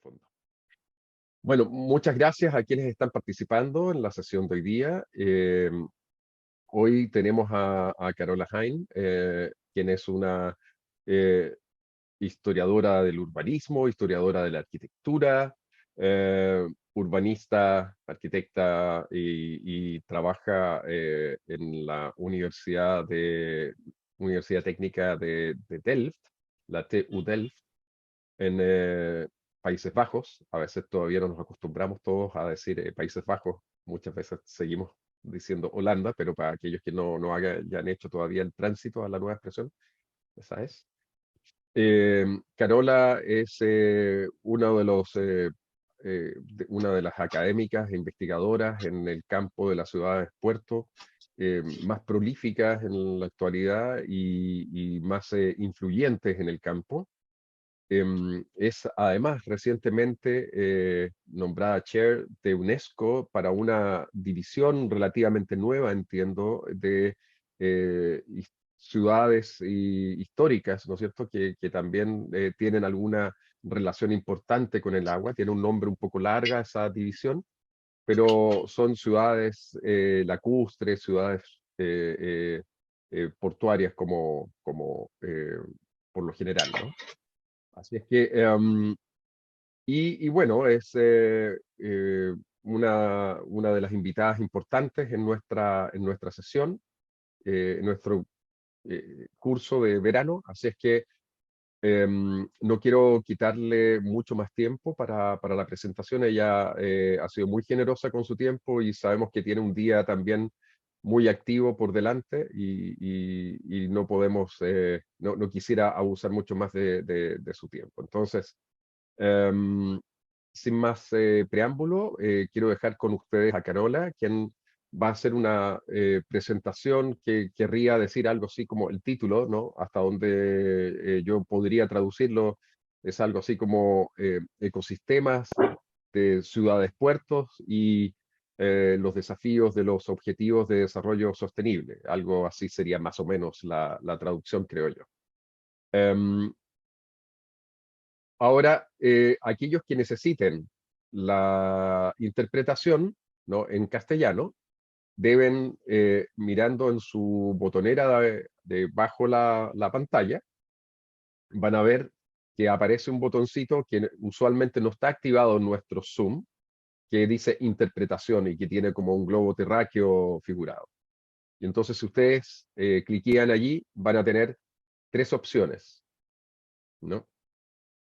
fondo. Bueno, muchas gracias a quienes están participando en la sesión de hoy día. Hoy tenemos a Carola Hein, quien es una eh, historiadora del urbanismo, historiadora de la arquitectura, urbanista, arquitecta y trabaja en la Universidad Técnica de Delft, la TU Delft, en Países Bajos. A veces todavía no nos acostumbramos todos a decir Países Bajos. Muchas veces seguimos diciendo Holanda, pero para aquellos que ya han hecho todavía el tránsito a la nueva expresión, esa es. Carola es una de las académicas e investigadoras en el campo de las ciudades-puerto más prolíficas en la actualidad y más influyentes en el campo. Es además recientemente nombrada Chair de UNESCO para una división relativamente nueva, entiendo, de ciudades históricas, ¿no es cierto?, que también tienen alguna relación importante con el agua. Tiene un nombre un poco larga esa división, pero son ciudades lacustres, ciudades portuarias por lo general, ¿no? Así es que, y bueno, es una de las invitadas importantes en nuestra sesión, en nuestro curso de verano. Así es que no quiero quitarle mucho más tiempo para la presentación. Ella ha sido muy generosa con su tiempo y sabemos que tiene un día también muy activo por delante y no podemos, no quisiera abusar mucho más de su tiempo. Entonces, Em, sin más preámbulo, quiero dejar con ustedes a Carola, quien va a hacer una presentación que querría decir algo así como el título, ¿no? Hasta donde yo podría traducirlo, es algo así como ecosistemas de ciudades puertos y los desafíos de los objetivos de desarrollo sostenible. Algo así sería más o menos la traducción, creo yo. Em, Ahora, aquellos que necesiten la interpretación, ¿no?, en castellano, deben, mirando en su botonera bajo la pantalla, van a ver que aparece un botoncito que usualmente no está activado en nuestro Zoom, que dice interpretación y que tiene como un globo terráqueo figurado. Y entonces, si ustedes cliquean allí, van a tener tres opciones, ¿no?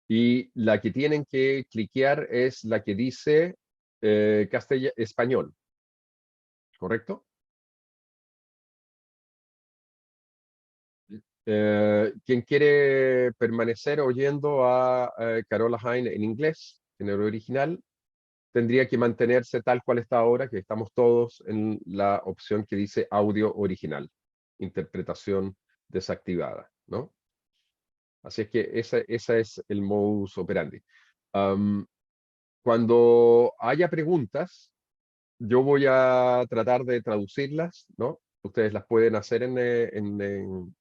Y la que tienen que cliquear es la que dice español, ¿correcto? Quien quiere permanecer oyendo a Carola Hein en inglés, en el original, tendría que mantenerse tal cual está ahora, que estamos todos en la opción que dice audio original, interpretación desactivada, ¿no? Así es que esa es el modus operandi. Am, Cuando haya preguntas, yo voy a tratar de traducirlas, ¿no? Ustedes las pueden hacer en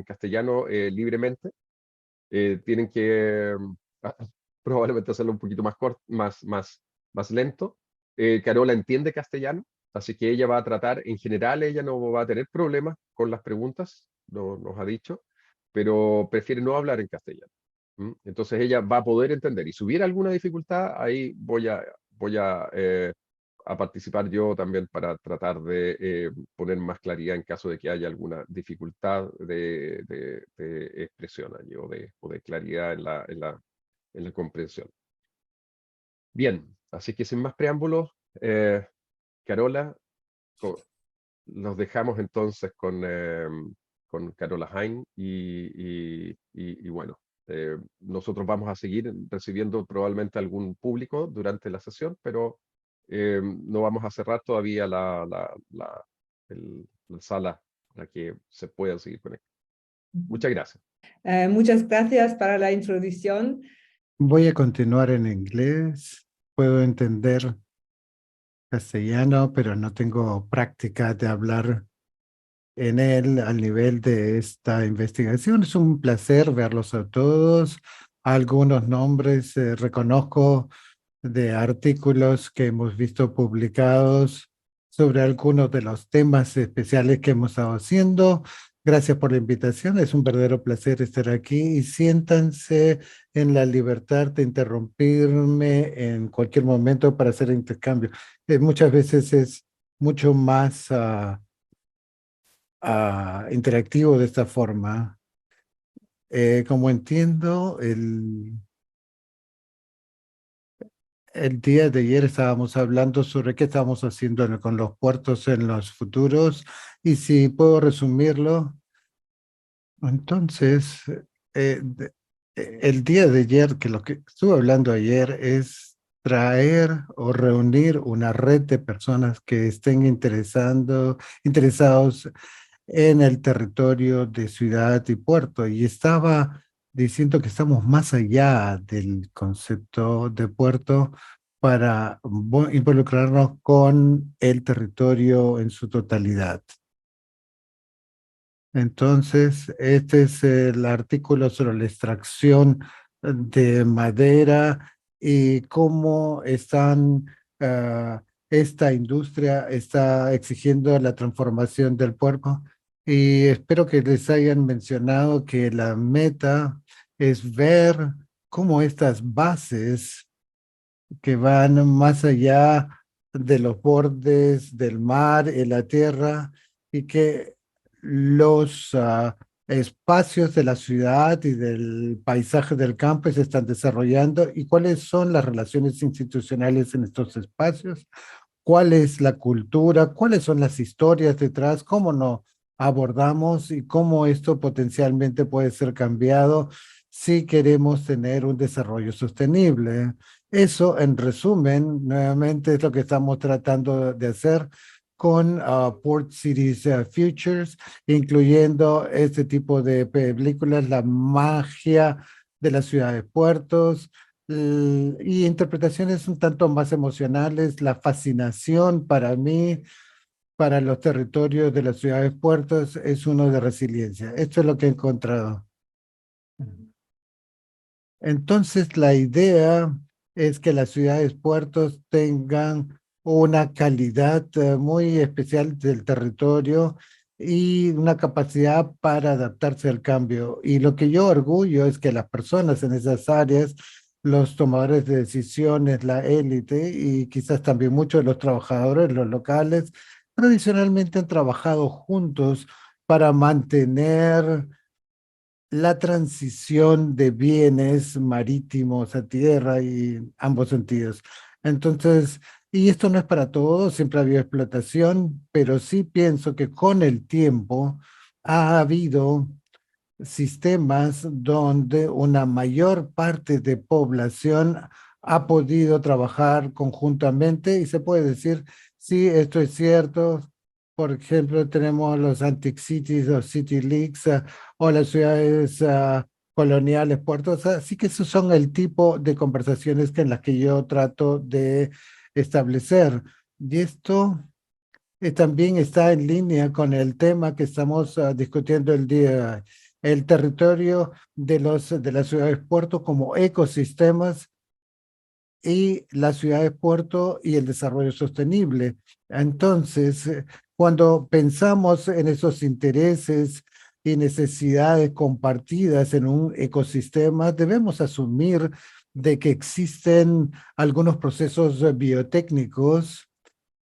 castellano libremente. Tienen que probablemente hacerlo un poquito más corto, más lento. Carola entiende castellano, así que ella va a tratar, en general ella no va a tener problemas con las preguntas, nos ha dicho, pero prefiere no hablar en castellano. Entonces ella va a poder entender. Y si hubiera alguna dificultad, ahí voy a participar yo también para tratar de poner más claridad en caso de que haya alguna dificultad de expresión allí o de claridad en la comprensión. Bien, así que sin más preámbulos, Carola, nos dejamos entonces con Carola Hein y bueno, nosotros vamos a seguir recibiendo probablemente algún público durante la sesión, pero no vamos a cerrar todavía la sala para que se puedan seguir conectando. Muchas gracias. Muchas gracias para la introducción. Voy a continuar en inglés. Puedo entender castellano, pero no tengo práctica de hablar en él al nivel de esta investigación. Es un placer verlos a todos. algunos nombres, reconozco de artículos que hemos visto publicados sobre algunos de los temas especiales que hemos estado haciendo. Gracias por la invitación, es un verdadero placer estar aquí y siéntanse en la libertad de interrumpirme en cualquier momento para hacer intercambio. Muchas veces es mucho más interactivo de esta forma. Como entiendo, el día de ayer estábamos hablando sobre qué estamos haciendo con los puertos en los futuros y si puedo resumirlo, entonces el día de ayer, que lo que estuve hablando ayer es traer o reunir una red de personas que estén interesados en el territorio de ciudad y puerto y estaba diciendo que estamos más allá del concepto de puerto para involucrarnos con el territorio en su totalidad. Entonces, este es el artículo sobre la extracción de madera y cómo esta industria está exigiendo la transformación del puerto. Y espero que les hayan mencionado que la meta es ver cómo estas bases que van más allá de los bordes del mar y la tierra y que los espacios de la ciudad y del paisaje del campo se están desarrollando y cuáles son las relaciones institucionales en estos espacios, cuál es la cultura, cuáles son las historias detrás, cómo nos abordamos y cómo esto potencialmente puede ser cambiado si queremos tener un desarrollo sostenible. Eso, en resumen, nuevamente es lo que estamos tratando de hacer con Port Cities Futures, incluyendo este tipo de películas, la magia de las ciudades puertos, y interpretaciones un tanto más emocionales, la fascinación para mí, para los territorios de las ciudades puertos, es uno de resiliencia. Esto es lo que he encontrado. Entonces, la idea es que las ciudades puertos tengan una calidad muy especial del territorio y una capacidad para adaptarse al cambio. Y lo que yo orgullo es que las personas en esas áreas, los tomadores de decisiones, la élite y quizás también muchos de los trabajadores, los locales, tradicionalmente han trabajado juntos para mantener la transición de bienes marítimos a tierra y ambos sentidos. Entonces, y esto no es para todos, siempre ha habido explotación, pero sí pienso que con el tiempo ha habido sistemas donde una mayor parte de población ha podido trabajar conjuntamente y se puede decir, sí, esto es cierto. Por ejemplo, tenemos los Antique Cities o City Leaks o las ciudades coloniales, puertos. Así que esos son el tipo de conversaciones en las que yo trato de establecer. Y esto también está en línea con el tema que estamos discutiendo el día, el territorio de las ciudades puerto como ecosistemas y las ciudades puerto y el desarrollo sostenible. Entonces, cuando pensamos en esos intereses y necesidades compartidas en un ecosistema, debemos asumir de que existen algunos procesos biotécnicos.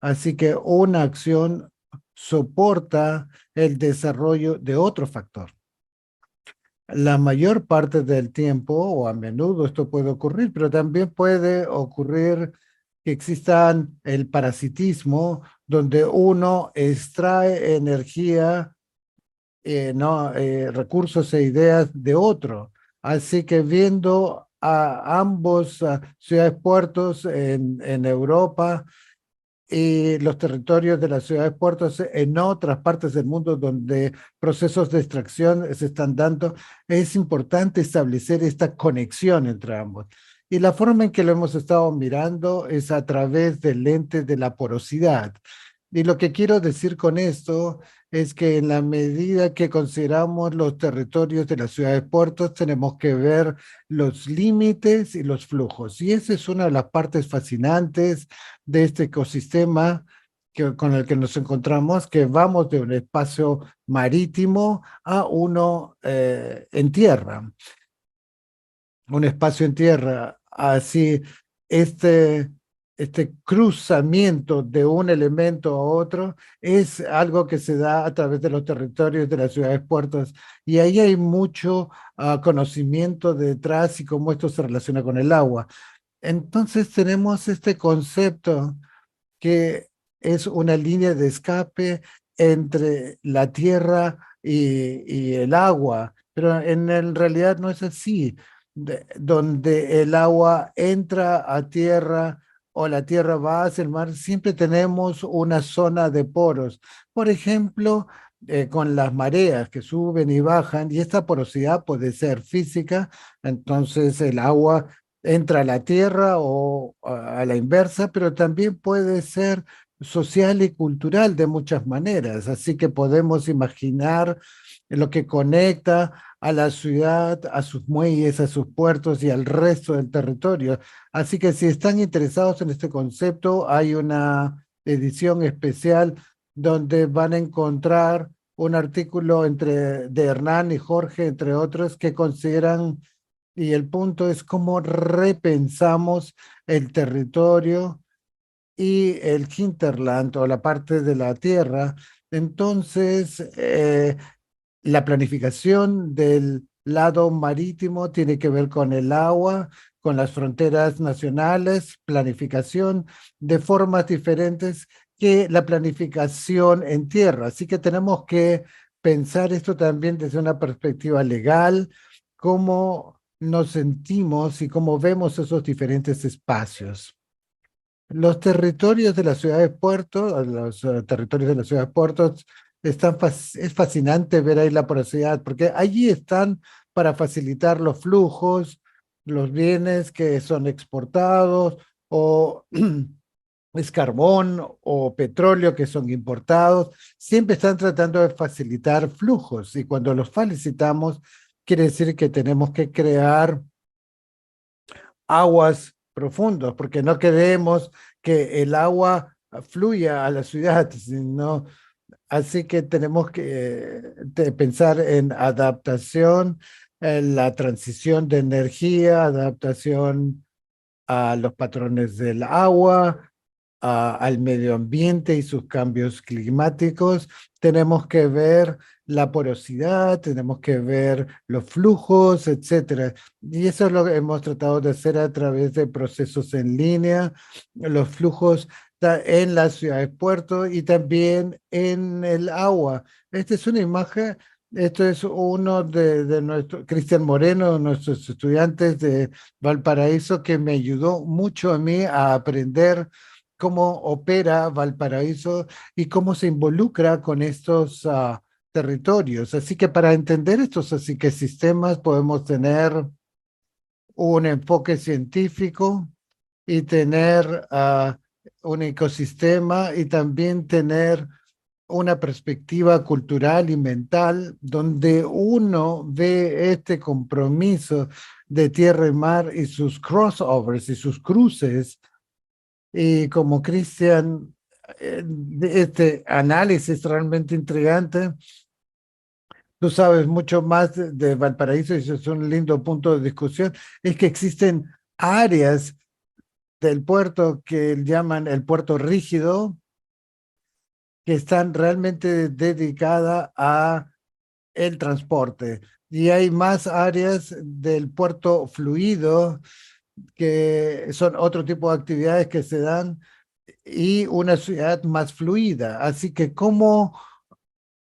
Así que una acción soporta el desarrollo de otro factor. La mayor parte del tiempo, o a menudo esto puede ocurrir, pero también puede ocurrir que existan el parasitismo, donde uno extrae energía, recursos e ideas de otro. Así que viendo a ambos ciudades puertos en Europa, y los territorios de las ciudades puertos en otras partes del mundo donde procesos de extracción se están dando, es importante establecer esta conexión entre ambos. Y la forma en que lo hemos estado mirando es a través del lente de la porosidad. Y lo que quiero decir con esto es que en la medida que consideramos los territorios de las ciudades puertos, tenemos que ver los límites y los flujos. Y esa es una de las partes fascinantes de este ecosistema con el que nos encontramos, que vamos de un espacio marítimo a uno en tierra, un espacio en tierra. Así, este, este cruzamiento de un elemento a otro es algo que se da a través de los territorios de las ciudades puertos, y ahí hay mucho conocimiento detrás y cómo esto se relaciona con el agua. Entonces tenemos este concepto que es una línea de escape entre la tierra y el agua, pero en realidad no es así, donde el agua entra a tierra o la tierra va hacia el mar, siempre tenemos una zona de poros. Por ejemplo, con las mareas que suben y bajan, y esta porosidad puede ser física, entonces el agua entra a la tierra o a la inversa, pero también puede ser social y cultural de muchas maneras. Así que podemos imaginar lo que conecta a la ciudad, a sus muelles, a sus puertos y al resto del territorio. Así que si están interesados en este concepto, hay una edición especial donde van a encontrar un artículo de Hernán y Jorge, entre otros, que consideran, y el punto es cómo repensamos el territorio y el hinterland o la parte de la tierra. Entonces, la planificación del lado marítimo tiene que ver con el agua, con las fronteras nacionales, planificación de formas diferentes que la planificación en tierra. Así que tenemos que pensar esto también desde una perspectiva legal, cómo nos sentimos y cómo vemos esos diferentes espacios. Los territorios de las ciudades puertos, los territorios de las ciudades puertos, es fascinante ver ahí la porosidad, porque allí están para facilitar los flujos, los bienes que son exportados, o es carbón o petróleo que son importados, siempre están tratando de facilitar flujos, y cuando los facilitamos, quiere decir que tenemos que crear aguas profundos, porque no queremos que el agua fluya a la ciudad, sino, así que tenemos que pensar en adaptación, en la transición de energía, adaptación a los patrones del agua, al medio ambiente y sus cambios climáticos. Tenemos que ver la porosidad, tenemos que ver los flujos, etcétera. Y eso es lo que hemos tratado de hacer a través de procesos en línea, los flujos en las ciudades puertos y también en el agua. Esta es una imagen. Esto es uno de nuestros, Cristian Moreno, nuestros estudiantes de Valparaíso, que me ayudó mucho a mí a aprender cómo opera Valparaíso y cómo se involucra con estos territorios. Así que para entender estos sistemas podemos tener un enfoque científico y tener un ecosistema, y también tener una perspectiva cultural y mental donde uno ve este compromiso de tierra y mar y sus crossovers y sus cruces. Y como Cristian, este análisis realmente intrigante, tú sabes mucho más de Valparaíso, y eso es un lindo punto de discusión, es que existen áreas del puerto que llaman el puerto rígido, que están realmente dedicadas a el transporte. Y hay más áreas del puerto fluido, que son otro tipo de actividades que se dan, y una ciudad más fluida. Así que, ¿cómo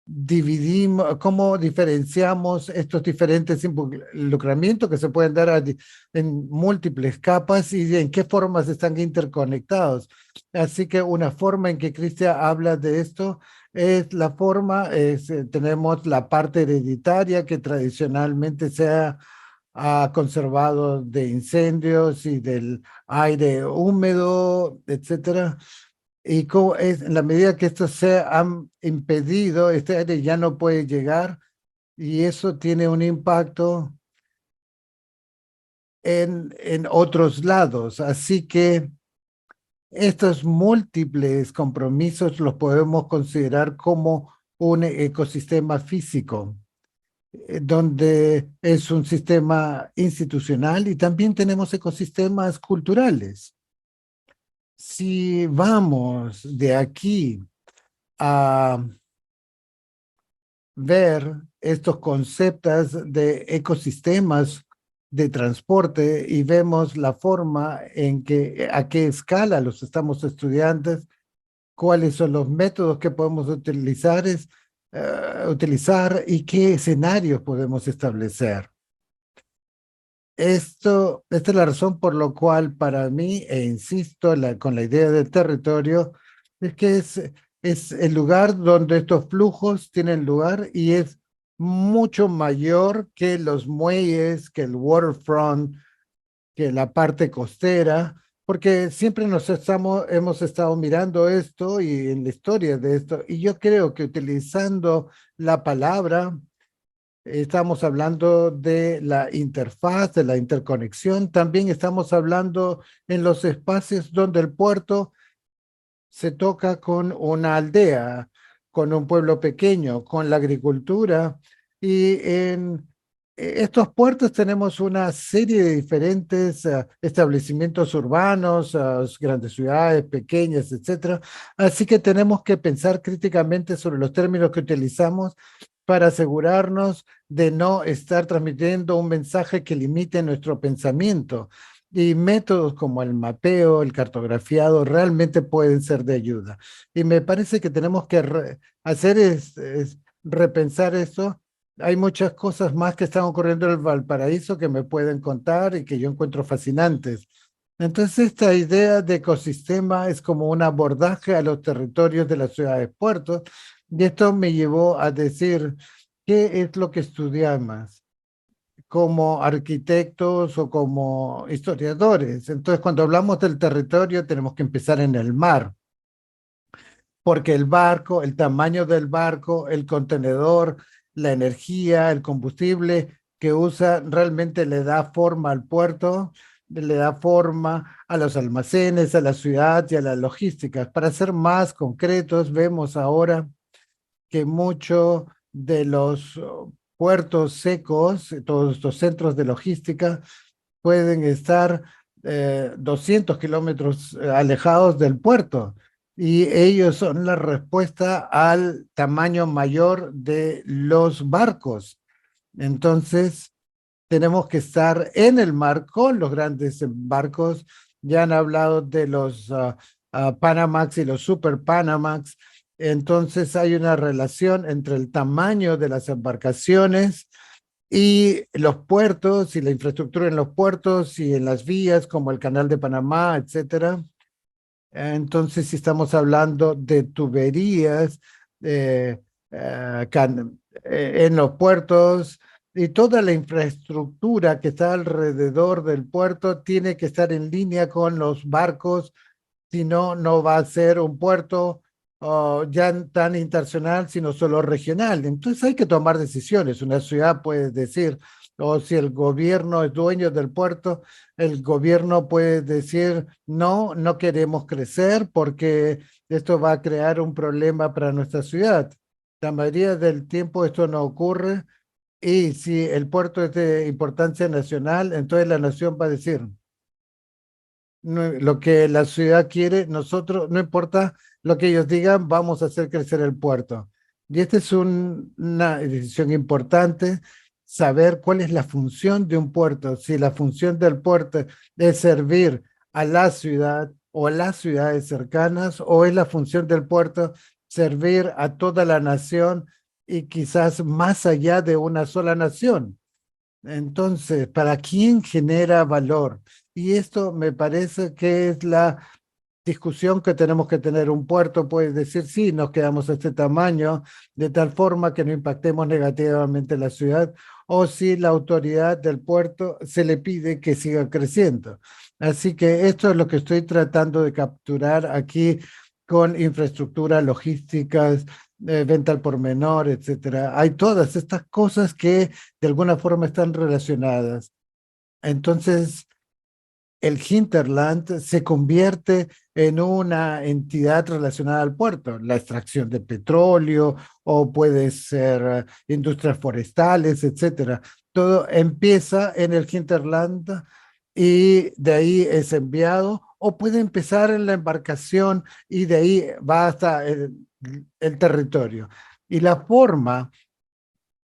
dividimos, cómo diferenciamos estos diferentes involucramientos que se pueden dar en múltiples capas, y en qué formas están interconectados? Así que una forma en que Cristian habla de esto es la forma, tenemos la parte hereditaria que tradicionalmente se ha conservado de incendios y del aire húmedo, etcétera. Y cómo es, en la medida que estos se han impedido, este aire ya no puede llegar y eso tiene un impacto en otros lados. Así que estos múltiples compromisos los podemos considerar como un ecosistema físico, donde es un sistema institucional y también tenemos ecosistemas culturales. Si vamos de aquí a ver estos conceptos de ecosistemas de transporte y vemos la forma en que, a qué escala los estamos estudiando, cuáles son los métodos que podemos utilizar y qué escenarios podemos establecer. Esta es la razón por la cual para mí, e insisto con la idea del territorio, es que es el lugar donde estos flujos tienen lugar y es mucho mayor que los muelles, que el waterfront, que la parte costera, porque siempre hemos estado mirando esto y en la historia de esto, y yo creo que utilizando la palabra, estamos hablando de la interfaz, de la interconexión, también estamos hablando en los espacios donde el puerto se toca con una aldea, con un pueblo pequeño, con la agricultura. Y en estos puertos tenemos una serie de diferentes establecimientos urbanos, grandes ciudades, pequeñas, etcétera. Así que tenemos que pensar críticamente sobre los términos que utilizamos para asegurarnos de no estar transmitiendo un mensaje que limite nuestro pensamiento. Y métodos como el mapeo, el cartografiado, realmente pueden ser de ayuda. Y me parece que tenemos que hacer es repensar eso. Hay muchas cosas más que están ocurriendo en el Valparaíso que me pueden contar y que yo encuentro fascinantes. Entonces, esta idea de ecosistema es como un abordaje a los territorios de las ciudades puertos. Y esto me llevó a decir, ¿qué es lo que estudiamos como arquitectos o como historiadores? Entonces, cuando hablamos del territorio, tenemos que empezar en el mar, porque el barco, el tamaño del barco, el contenedor, la energía, el combustible que usa, realmente le da forma al puerto, le da forma a los almacenes, a la ciudad y a las logísticas. Para ser más concretos, vemos ahora que muchos de los puertos secos, todos estos centros de logística, pueden estar 200 kilómetros alejados del puerto y ellos son la respuesta al tamaño mayor de los barcos. Entonces, tenemos que estar en el mar con los grandes barcos. Ya han hablado de los Panamax y los Super Panamax. Entonces hay una relación entre el tamaño de las embarcaciones y los puertos y la infraestructura en los puertos y en las vías como el Canal de Panamá, etcétera. Entonces, si estamos hablando de tuberías en los puertos y toda la infraestructura que está alrededor del puerto tiene que estar en línea con los barcos, si no, no va a ser un puerto ya tan internacional, sino solo regional. Entonces hay que tomar decisiones. Una ciudad puede decir, o si el gobierno es dueño del puerto, el gobierno puede decir, no, no queremos crecer porque esto va a crear un problema para nuestra ciudad. La mayoría del tiempo esto no ocurre y si el puerto es de importancia nacional, entonces la nación va a decir, lo que la ciudad quiere, nosotros, no importa lo que ellos digan, vamos a hacer crecer el puerto. Y esta es una decisión importante, saber cuál es la función de un puerto. Si la función del puerto es servir a la ciudad o a las ciudades cercanas, o es la función del puerto servir a toda la nación y quizás más allá de una sola nación. Entonces, ¿para quién genera valor? Y esto me parece que es la discusión que tenemos que tener. Un puerto puede decir, sí, nos quedamos a este tamaño, de tal forma que no impactemos negativamente la ciudad, o si la autoridad del puerto se le pide que siga creciendo. Así que esto es lo que estoy tratando de capturar aquí con infraestructura, logísticas, venta al por menor, etcétera. Hay todas estas cosas que de alguna forma están relacionadas. Entonces, el hinterland se convierte en una entidad relacionada al puerto, la extracción de petróleo o puede ser industrias forestales, etcétera. Todo empieza en el hinterland y de ahí es enviado o puede empezar en la embarcación y de ahí va hasta el territorio. Y la forma,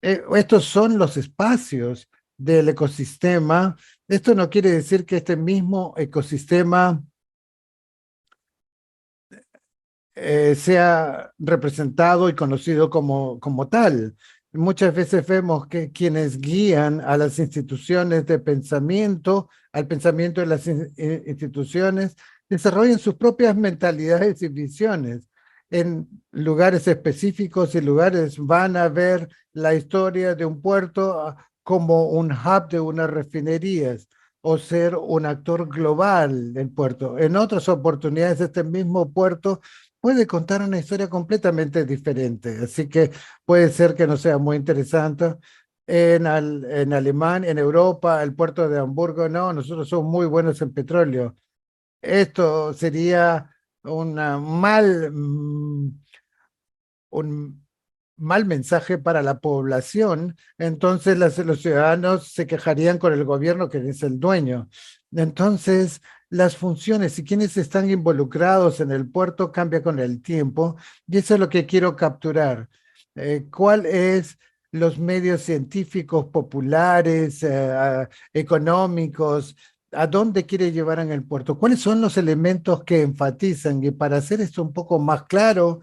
estos son los espacios del ecosistema. Esto no quiere decir que este mismo ecosistema sea representado y conocido como tal. Muchas veces vemos que quienes guían a las instituciones de pensamiento, al pensamiento de las instituciones, desarrollan sus propias mentalidades y visiones. En lugares específicos y lugares van a ver la historia de un puerto como un hub de unas refinerías o ser un actor global del puerto. En otras oportunidades, este mismo puerto puede contar una historia completamente diferente, así que puede ser que no sea muy interesante. En Alemania, en Europa, el puerto de Hamburgo, no, nosotros somos muy buenos en petróleo. Esto sería una un mal mensaje para la población, entonces los ciudadanos se quejarían con el gobierno que es el dueño. Entonces, las funciones y quienes están involucrados en el puerto cambia con el tiempo y eso es lo que quiero capturar. ¿Cuál es los medios científicos populares, económicos? ¿A dónde quiere llevar en el puerto? ¿Cuáles son los elementos que enfatizan? Y para hacer esto un poco más claro,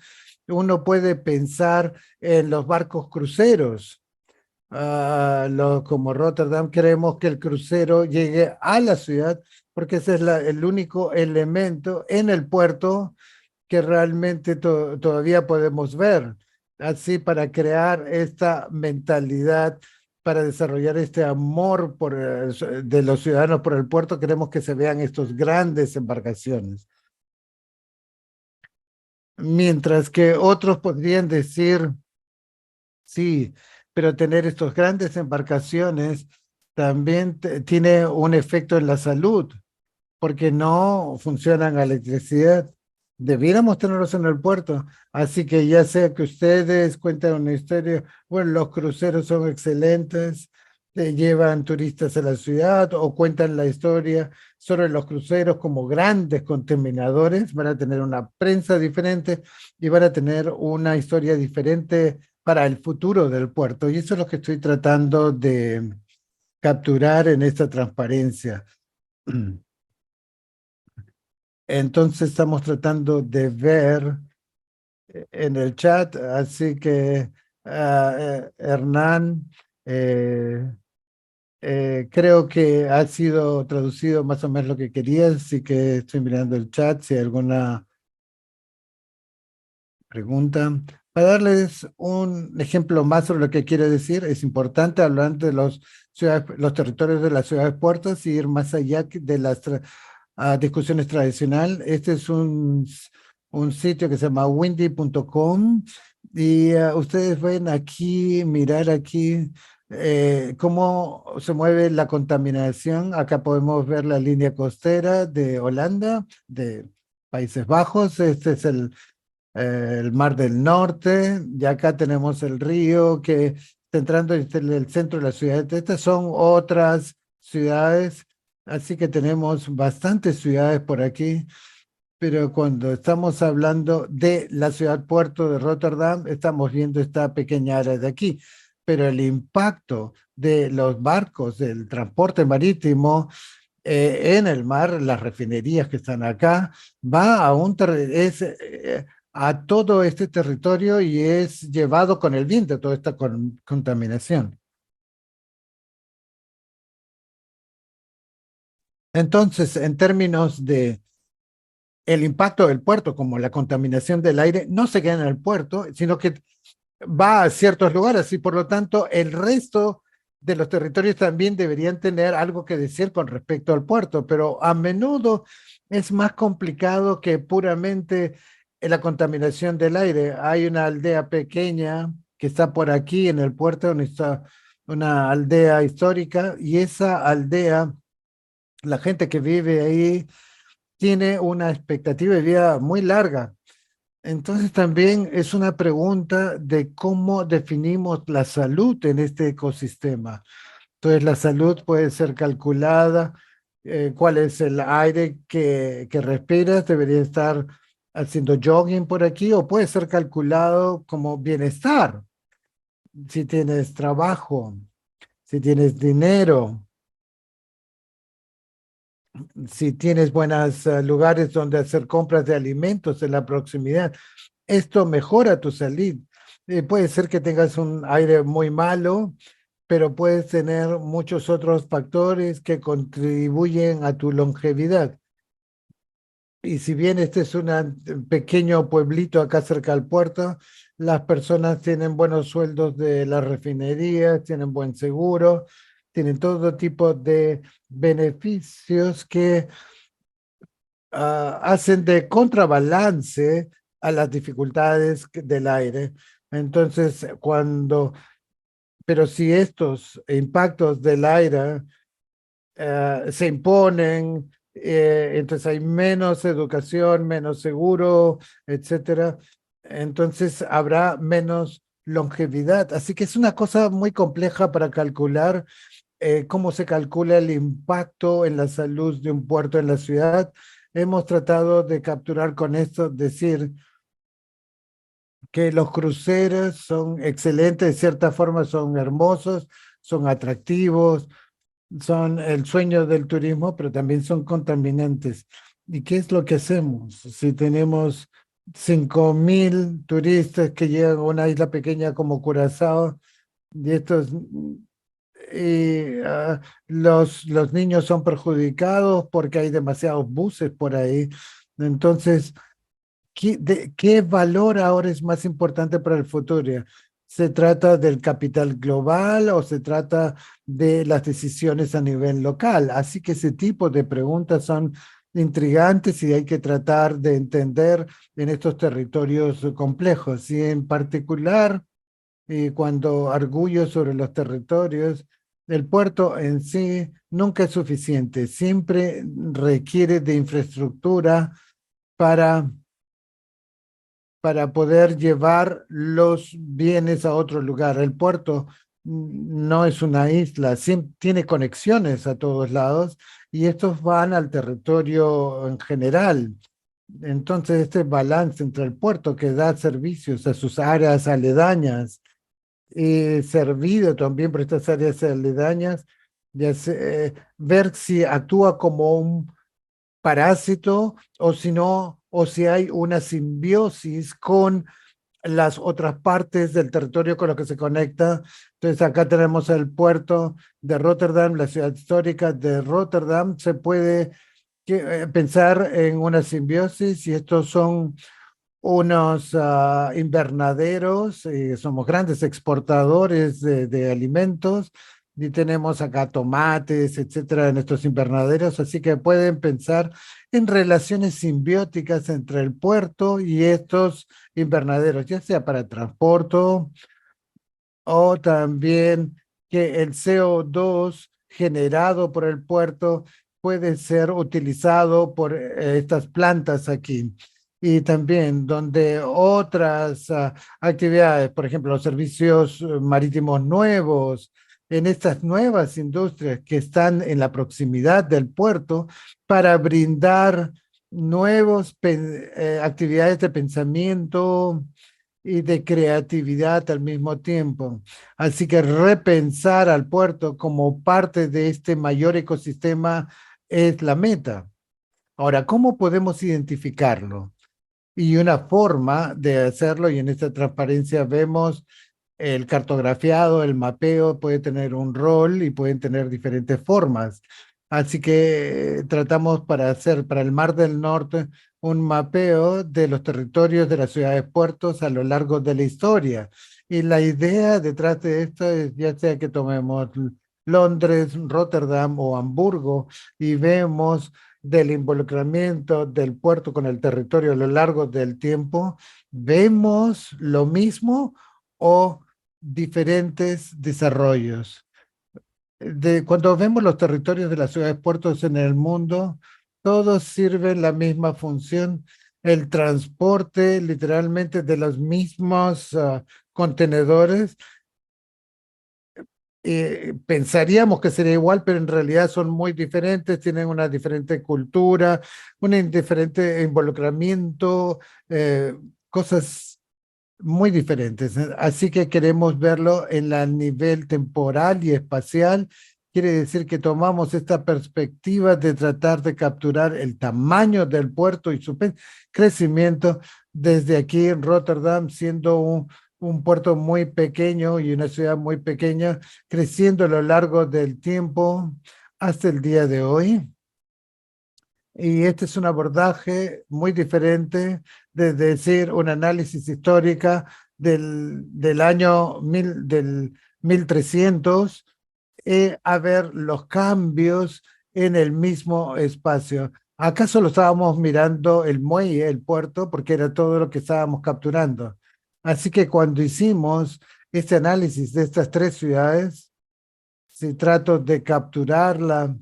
uno puede pensar en los barcos cruceros. Como Rotterdam, queremos que el crucero llegue a la ciudad porque ese es el único elemento en el puerto que realmente todavía podemos ver. Así, para crear esta mentalidad, para desarrollar este amor de los ciudadanos por el puerto, queremos que se vean estos grandes embarcaciones. Mientras que otros podrían decir, sí, pero tener estas grandes embarcaciones también tiene un efecto en la salud, porque no funcionan a electricidad. Debiéramos tenerlos en el puerto. Así que ya sea que ustedes cuenten una historia, bueno, los cruceros son excelentes, llevan turistas a la ciudad o cuentan la historia sobre los cruceros como grandes contaminadores, van a tener una prensa diferente y van a tener una historia diferente para el futuro del puerto. Y eso es lo que estoy tratando de capturar en esta transparencia. Entonces estamos tratando de ver en el chat, así que Hernán, creo que ha sido traducido más o menos lo que querías, así que estoy mirando el chat si hay alguna pregunta. Para darles un ejemplo más sobre lo que quiero decir, es importante hablar de los territorios de las ciudades puertos y ir más allá de las discusiones tradicionales. Este es un sitio que se llama windy.com y ustedes ven aquí, mirar aquí cómo se mueve la contaminación. Acá podemos ver la línea costera de Holanda, de Países Bajos. Este es el Mar del Norte, y acá tenemos el río que está entrando en el centro de la ciudad. Estas son otras ciudades, así que tenemos bastantes ciudades por aquí, pero cuando estamos hablando de la ciudad puerto de Rotterdam, estamos viendo esta pequeña área de aquí, pero el impacto de los barcos, del transporte marítimo, en el mar, las refinerías que están acá, va a a todo este territorio y es llevado con el viento toda esta contaminación. Entonces, en términos de el impacto del puerto, como la contaminación del aire, no se queda en el puerto, sino que va a ciertos lugares y por lo tanto el resto de los territorios también deberían tener algo que decir con respecto al puerto, pero a menudo es más complicado que puramente en la contaminación del aire. Hay una aldea pequeña que está por aquí en el puerto, donde está una aldea histórica, y esa aldea, la gente que vive ahí tiene una expectativa de vida muy larga. Entonces también es una pregunta de cómo definimos la salud en este ecosistema. Entonces la salud puede ser calculada, cuál es el aire que respiras, debería estar haciendo jogging por aquí, o puede ser calculado como bienestar, si tienes trabajo, si tienes dinero, si tienes buenos lugares donde hacer compras de alimentos en la proximidad. Esto mejora tu salud. Puede ser que tengas un aire muy malo, pero puedes tener muchos otros factores que contribuyen a tu longevidad. Y si bien este es un pequeño pueblito acá cerca del puerto, las personas tienen buenos sueldos de las refinerías, tienen buen seguro, tienen todo tipo de beneficios que hacen de contrabalance a las dificultades del aire. Entonces, pero si estos impactos del aire se imponen, entonces hay menos educación, menos seguro, etcétera. Entonces habrá menos longevidad. Así que es una cosa muy compleja para calcular cómo se calcula el impacto en la salud de un puerto en la ciudad. Hemos tratado de capturar con esto, decir que los cruceros son excelentes, de cierta forma son hermosos, son atractivos, son el sueño del turismo, pero también son contaminantes. ¿Y qué es lo que hacemos? Si tenemos 5.000 turistas que llegan a una isla pequeña como Curazao, y los niños son perjudicados porque hay demasiados buses por ahí. Entonces, ¿qué valor ahora es más importante para el futuro? ¿Se trata del capital global o se trata de las decisiones a nivel local? Así que ese tipo de preguntas son intrigantes y hay que tratar de entender en estos territorios complejos. Y en particular, cuando arguyo sobre los territorios, el puerto en sí nunca es suficiente, siempre requiere de infraestructura para poder llevar los bienes a otro lugar. El puerto no es una isla, tiene conexiones a todos lados y estos van al territorio en general. Entonces, este balance entre el puerto que da servicios a sus áreas aledañas y servido también por estas áreas aledañas, ver si actúa como un parásito o si no, o si hay una simbiosis con las otras partes del territorio con lo que se conecta. Entonces acá tenemos el puerto de Rotterdam, la ciudad histórica de Rotterdam. Se puede pensar en una simbiosis y estos son unos invernaderos, somos grandes exportadores de alimentos y tenemos acá tomates, etcétera, en estos invernaderos, así que pueden pensar en relaciones simbióticas entre el puerto y estos invernaderos, ya sea para transporte o también que el CO2 generado por el puerto puede ser utilizado por estas plantas aquí. Y también donde otras actividades, por ejemplo, los servicios marítimos nuevos, en estas nuevas industrias que están en la proximidad del puerto para brindar nuevos actividades de pensamiento y de creatividad al mismo tiempo. Así que repensar al puerto como parte de este mayor ecosistema es la meta. Ahora, ¿cómo podemos identificarlo? Y una forma de hacerlo, y en esta transparencia vemos el cartografiado, el mapeo puede tener un rol y pueden tener diferentes formas. Así que tratamos para hacer para el Mar del Norte un mapeo de los territorios de las ciudades puertos a lo largo de la historia. Y la idea detrás de esto es ya sea que tomemos Londres, Rotterdam o Hamburgo y vemos del involucramiento del puerto con el territorio a lo largo del tiempo, ¿vemos lo mismo o diferentes desarrollos? Cuando vemos los territorios de las ciudades puertos en el mundo, todos sirven la misma función, el transporte literalmente de los mismos contenedores. Pensaríamos que sería igual, pero en realidad son muy diferentes, tienen una diferente cultura, un diferente involucramiento, cosas muy diferentes. Así que queremos verlo en el nivel temporal y espacial. Quiere decir que tomamos esta perspectiva de tratar de capturar el tamaño del puerto y su crecimiento desde aquí en Rotterdam, siendo un puerto muy pequeño y una ciudad muy pequeña, creciendo a lo largo del tiempo hasta el día de hoy. Y este es un abordaje muy diferente de decir un análisis histórica del año del 1300 a ver los cambios en el mismo espacio. Acá solo estábamos mirando el muelle, el puerto, porque era todo lo que estábamos capturando. Así que cuando hicimos este análisis de estas tres ciudades, si trato de capturarla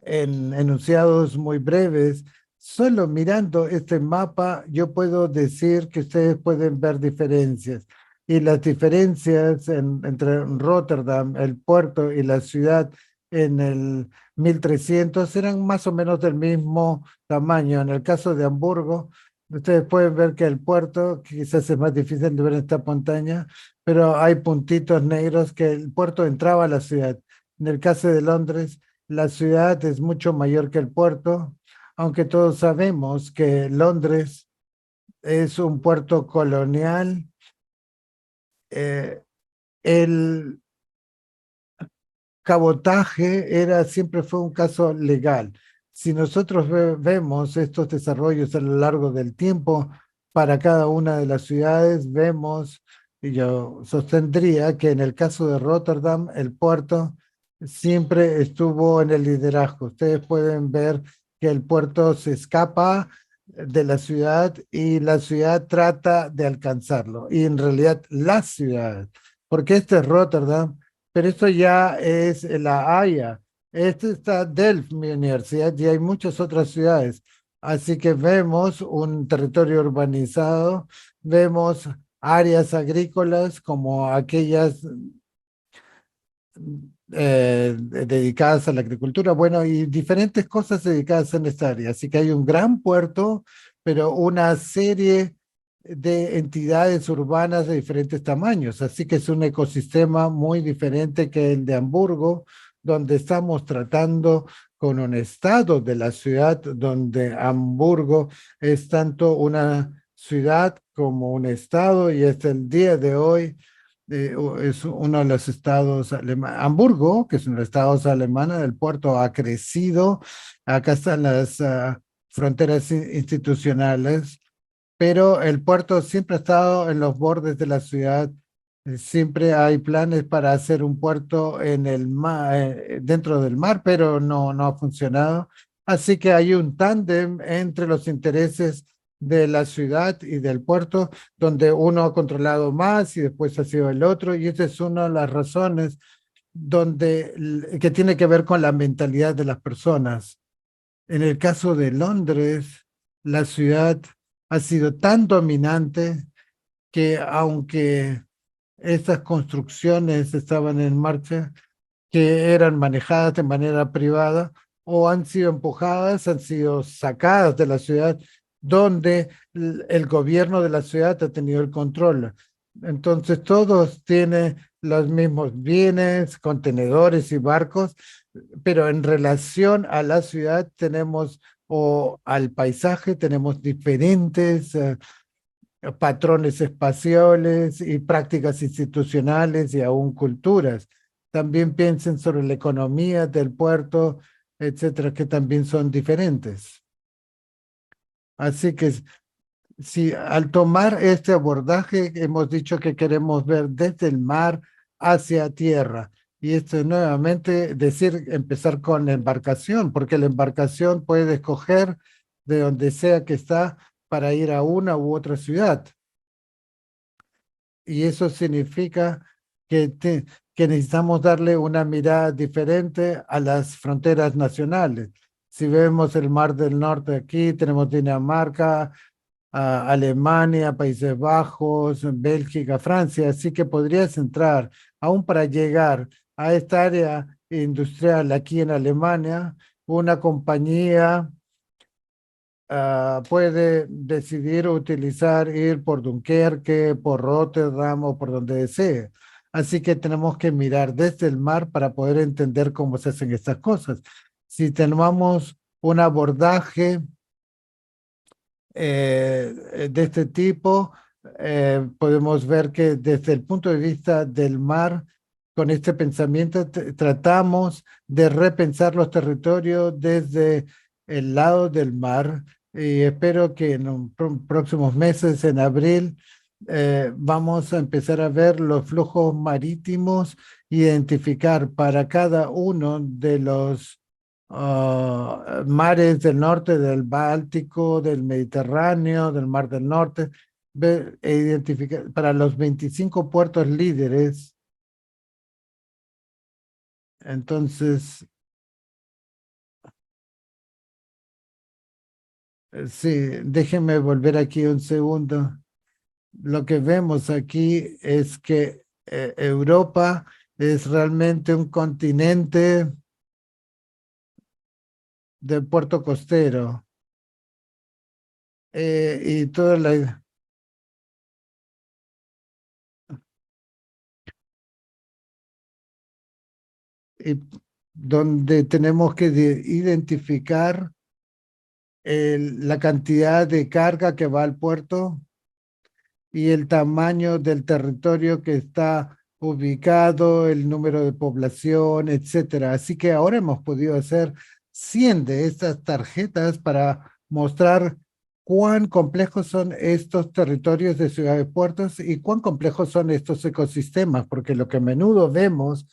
en enunciados muy breves, solo mirando este mapa yo puedo decir que ustedes pueden ver diferencias. Y las diferencias entre Rotterdam, el puerto y la ciudad en el 1300 eran más o menos del mismo tamaño. En el caso de Hamburgo, ustedes pueden ver que el puerto, quizás es más difícil de ver en esta montaña, pero hay puntitos negros que el puerto entraba a la ciudad. En el caso de Londres, la ciudad es mucho mayor que el puerto, aunque todos sabemos que Londres es un puerto colonial. El cabotaje siempre fue un caso legal. Si nosotros vemos estos desarrollos a lo largo del tiempo para cada una de las ciudades, vemos, y yo sostendría que en el caso de Rotterdam, el puerto siempre estuvo en el liderazgo. Ustedes pueden ver que el puerto se escapa de la ciudad y la ciudad trata de alcanzarlo. Y en realidad la ciudad, porque este es Rotterdam, pero esto ya es La Haya. Este está Delft, mi universidad, y hay muchas otras ciudades. Así que vemos un territorio urbanizado, vemos áreas agrícolas como aquellas dedicadas a la agricultura, bueno, y diferentes cosas dedicadas en esta área. Así que hay un gran puerto, pero una serie de entidades urbanas de diferentes tamaños. Así que es un ecosistema muy diferente que el de Hamburgo, donde estamos tratando con un estado de la ciudad, donde Hamburgo es tanto una ciudad como un estado, y hasta el día de hoy es uno de los estados alemanes. Hamburgo, que es uno de los estados alemanes, el puerto ha crecido. Acá están las fronteras institucionales, pero el puerto siempre ha estado en los bordes de la ciudad. Siempre hay planes para hacer un puerto en el mar, dentro del mar, pero no ha funcionado. Así que hay un tándem entre los intereses de la ciudad y del puerto, donde uno ha controlado más y después ha sido el otro, y esa es una de las razones que tiene que ver con la mentalidad de las personas. En el caso de Londres, la ciudad ha sido tan dominante que aunque estas construcciones estaban en marcha, que eran manejadas de manera privada o han sido empujadas, han sido sacadas de la ciudad, donde el gobierno de la ciudad ha tenido el control. Entonces todos tienen los mismos bienes, contenedores y barcos, pero en relación a la ciudad tenemos, o al paisaje, tenemos diferentes patrones espaciales y prácticas institucionales y aún culturas. También piensen sobre la economía del puerto, etcétera, que también son diferentes. Así que si al tomar este abordaje hemos dicho que queremos ver desde el mar hacia tierra, Y esto es nuevamente decir, empezar con la embarcación, porque la embarcación puede escoger de donde sea que está para ir a una u otra ciudad. Y eso significa que necesitamos darle una mirada diferente a las fronteras nacionales. Si vemos el Mar del Norte aquí, tenemos Dinamarca, Alemania, Países Bajos, Bélgica, Francia, así que podrías entrar, aún para llegar a esta área industrial aquí en Alemania, una compañía puede decidir utilizar ir por Dunkerque, por Rotterdam o por donde desee. Así que tenemos que mirar desde el mar para poder entender cómo se hacen estas cosas. Si tenemos un abordaje de este tipo, podemos ver que desde el punto de vista del mar, con este pensamiento tratamos de repensar los territorios desde el lado del mar y espero que en los próximos meses, en abril, vamos a empezar a ver los flujos marítimos, identificar para cada uno de los mares del norte, del Báltico, del Mediterráneo, del Mar del Norte, identificar para los 25 puertos líderes. Entonces, sí, déjenme volver aquí un segundo. Lo que vemos aquí es que Europa es realmente un continente de puerto costero. Y toda la... Y donde tenemos que identificar la cantidad de carga que va al puerto y el tamaño del territorio que está ubicado, el número de población, etcétera. Así que ahora hemos podido hacer 100 de estas tarjetas para mostrar cuán complejos son estos territorios de ciudades puertos y cuán complejos son estos ecosistemas, porque lo que a menudo vemos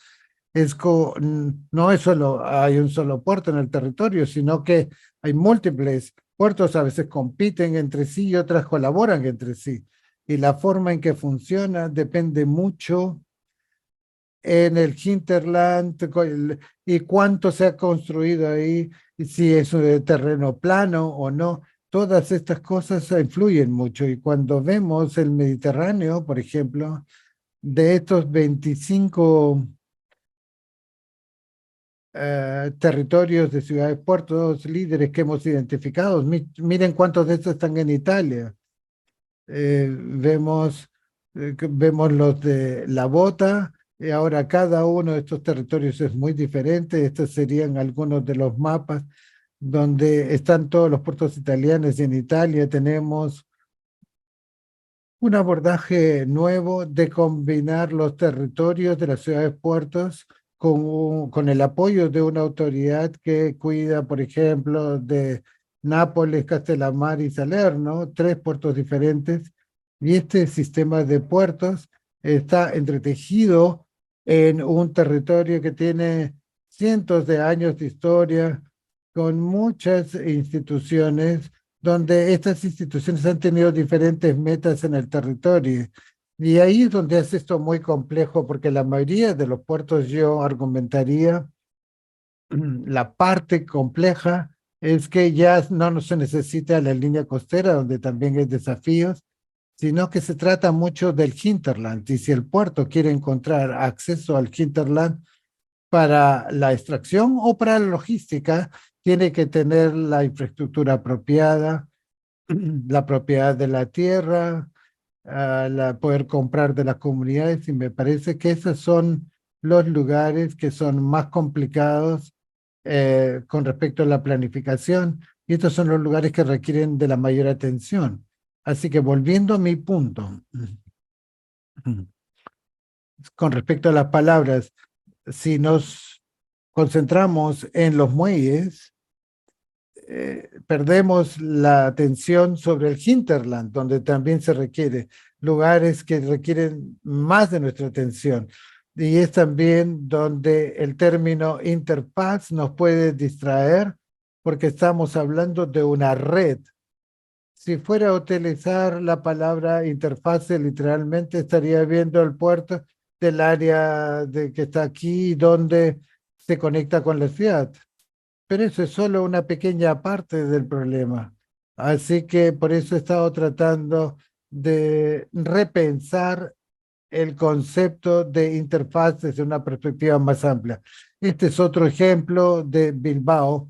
es no es solo hay un solo puerto en el territorio, sino que hay múltiples puertos, a veces compiten entre sí y otras colaboran entre sí. Y la forma en que funciona depende mucho en el hinterland y cuánto se ha construido ahí, y si es de terreno plano o no. Todas estas cosas influyen mucho y cuando vemos el Mediterráneo, por ejemplo, de estos 25 territorios de ciudades puertos líderes que hemos identificado, miren cuántos de estos están en Italia. Vemos los de La Bota, y ahora cada uno de estos territorios es muy diferente. Estos serían algunos de los mapas donde están todos los puertos italianos y en Italia tenemos un abordaje nuevo de combinar los territorios de las ciudades puertos con el apoyo de una autoridad que cuida, por ejemplo, de Nápoles, Castellammare y Salerno, 3 puertos diferentes, y este sistema de puertos está entretejido en un territorio que tiene cientos de años de historia, con muchas instituciones donde estas instituciones han tenido diferentes metas en el territorio. Y ahí es donde hace esto muy complejo, porque la mayoría de los puertos, yo argumentaría, la parte compleja es que ya no se necesita la línea costera, donde también hay desafíos, sino que se trata mucho del hinterland. Y si el puerto quiere encontrar acceso al hinterland para la extracción o para la logística, tiene que tener la infraestructura apropiada, la propiedad de la tierra, poder comprar de las comunidades, y me parece que esos son los lugares que son más complicados con respecto a la planificación, y estos son los lugares que requieren de la mayor atención. Así que volviendo a mi punto, con respecto a las palabras, si nos concentramos en los muelles, perdemos la atención sobre el hinterland, donde también se requiere lugares que requieren más de nuestra atención. y es también donde el término interfaz nos puede distraer porque estamos hablando de una red. Si fuera a utilizar la palabra interfase literalmente, estaría viendo el puerto del área que está aquí, donde se conecta con la ciudad. Pero eso es solo una pequeña parte del problema. Así que por eso he estado tratando de repensar el concepto de interfaz desde una perspectiva más amplia. Este es otro ejemplo de Bilbao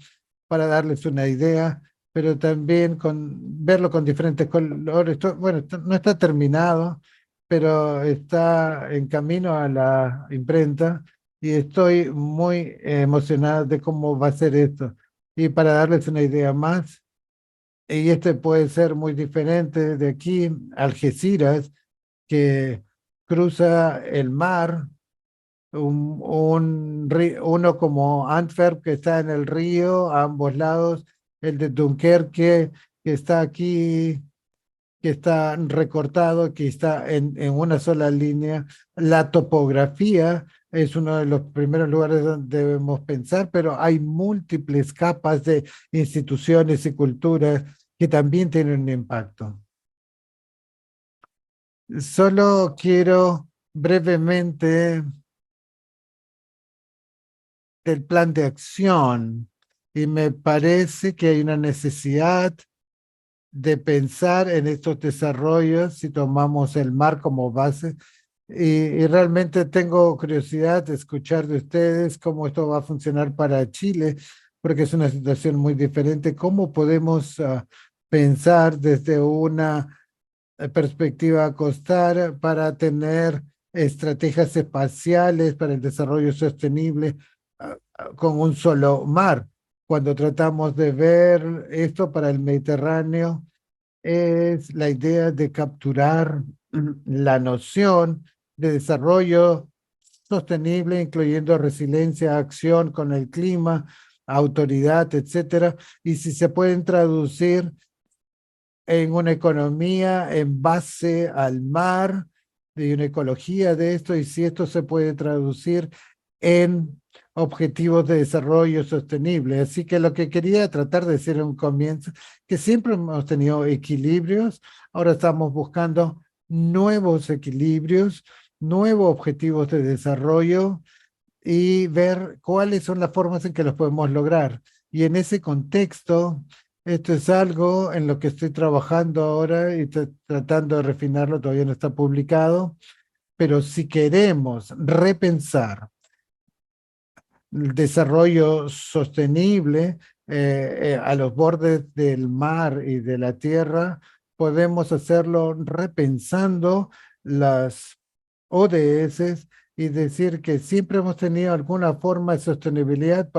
para darles una idea, pero también verlo con diferentes colores. Bueno, no está terminado, pero está en camino a la imprenta y estoy muy emocionado de cómo va a ser esto. Y para darles una idea más, y este puede ser muy diferente de aquí, Algeciras, que cruza el mar, uno como Antwerp que está en el río a ambos lados, el de Dunkerque que está aquí, que está recortado, que está en una sola línea. La topografía es uno de los primeros lugares donde debemos pensar, pero hay múltiples capas de instituciones y culturas que también tienen un impacto. Solo quiero brevemente del plan de acción y me parece que hay una necesidad de pensar en estos desarrollos si tomamos el mar como base y realmente tengo curiosidad de escuchar de ustedes cómo esto va a funcionar para Chile, porque es una situación muy diferente. ¿Cómo podemos pensar desde una perspectiva costal para tener estrategias espaciales para el desarrollo sostenible con un solo mar? Cuando tratamos de ver esto para el Mediterráneo, es la idea de capturar la noción de desarrollo sostenible, incluyendo resiliencia, acción con el clima, autoridad, etcétera, y si se pueden traducir en una economía en base al mar, de una ecología de esto, y si esto se puede traducir en objetivos de desarrollo sostenible. Así que lo que quería tratar de decir en un comienzo, que siempre hemos tenido equilibrios, ahora estamos buscando nuevos equilibrios, nuevos objetivos de desarrollo y ver cuáles son las formas en que los podemos lograr. Y en ese contexto, esto es algo en lo que estoy trabajando ahora y tratando de refinarlo, todavía no está publicado, pero si queremos repensar el desarrollo sostenible a los bordes del mar y de la tierra, podemos hacerlo repensando las ODS y decir que siempre hemos tenido alguna forma de sostenibilidad,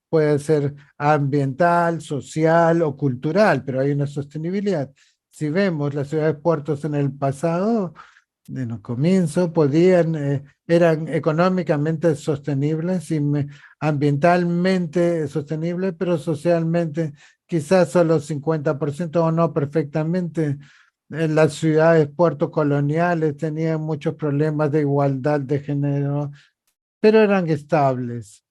puede ser ambiental, social o cultural, pero hay una sostenibilidad. Si vemos las ciudades puertos en el pasado, en un comienzo eran económicamente sostenibles y ambientalmente sostenibles, pero socialmente quizás solo 50% o no perfectamente. Las ciudades puertos coloniales tenían muchos problemas de igualdad de género, pero eran estables.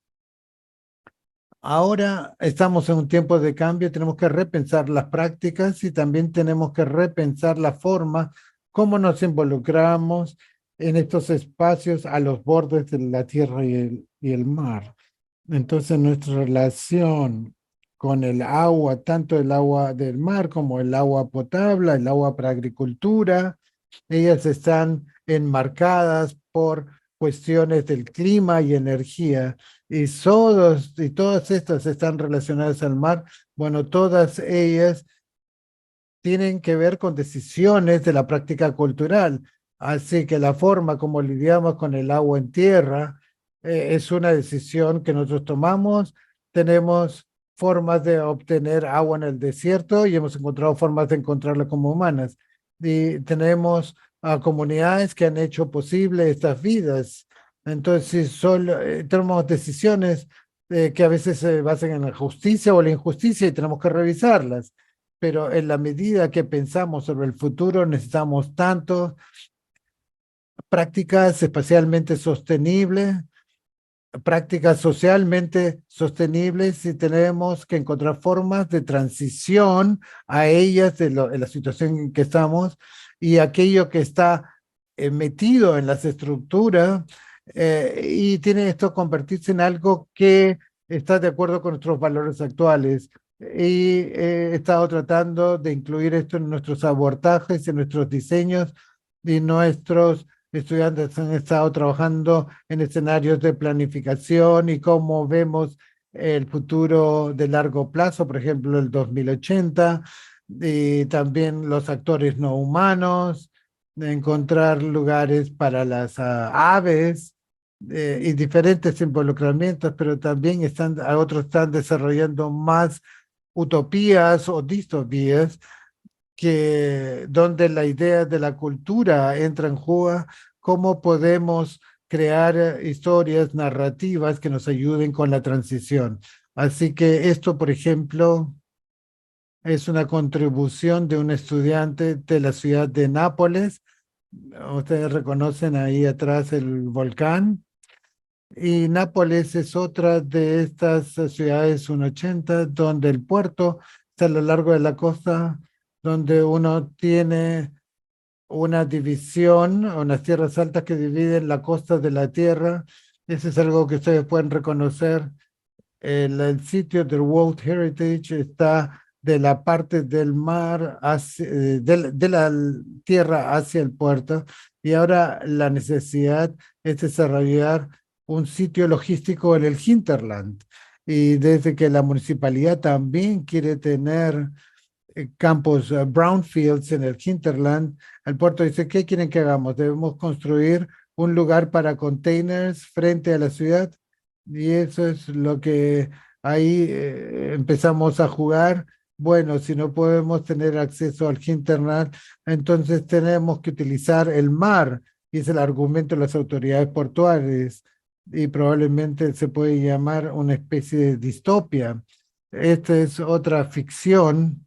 Ahora estamos en un tiempo de cambio, tenemos que repensar las prácticas y también tenemos que repensar la forma cómo nos involucramos en estos espacios a los bordes de la tierra y el mar. Entonces nuestra relación con el agua, tanto el agua del mar como el agua potable, el agua para agricultura, ellas están enmarcadas por cuestiones del clima y energía, y todas estas están relacionadas al mar. Bueno, todas ellas tienen que ver con decisiones de la práctica cultural. Así que la forma como lidiamos con el agua en tierra es una decisión que nosotros tomamos. Tenemos formas de obtener agua en el desierto y hemos encontrado formas de encontrarla como humanas. Y tenemos comunidades que han hecho posible estas vidas. Entonces, solo tenemos decisiones que a veces se basan en la justicia o la injusticia y tenemos que revisarlas, pero en la medida que pensamos sobre el futuro necesitamos tanto prácticas espacialmente sostenibles, prácticas socialmente sostenibles, y tenemos que encontrar formas de transición a ellas en la situación en que estamos, y aquello que está metido en las estructuras y tiene esto convertirse en algo que está de acuerdo con nuestros valores actuales. Y he estado tratando de incluir esto en nuestros abordajes, en nuestros diseños, y nuestros estudiantes han estado trabajando en escenarios de planificación y cómo vemos el futuro de largo plazo, por ejemplo, el 2080, y también los actores no humanos, de encontrar lugares para las aves y diferentes involucramientos, pero también otros están desarrollando más utopías o distopías donde la idea de la cultura entra en juego, cómo podemos crear historias narrativas que nos ayuden con la transición. Así que esto, por ejemplo, es una contribución de un estudiante de la ciudad de Nápoles. Ustedes reconocen ahí atrás el volcán. Y Nápoles es otra de estas ciudades 180 donde el puerto está a lo largo de la costa, donde uno tiene una división, unas tierras altas que dividen la costa de la tierra. Eso es algo que ustedes pueden reconocer. El sitio del World Heritage está de la parte del mar, de la tierra hacia el puerto, y ahora la necesidad es desarrollar un sitio logístico en el hinterland. Y desde que la municipalidad también quiere tener campos brownfields en el hinterland, el puerto dice, ¿qué quieren que hagamos? Debemos construir un lugar para containers frente a la ciudad, y eso es lo que ahí empezamos a jugar. Bueno, si no podemos tener acceso al hinterland, entonces tenemos que utilizar el mar, y es el argumento de las autoridades portuarias, y probablemente se puede llamar una especie de distopia. Esta es otra ficción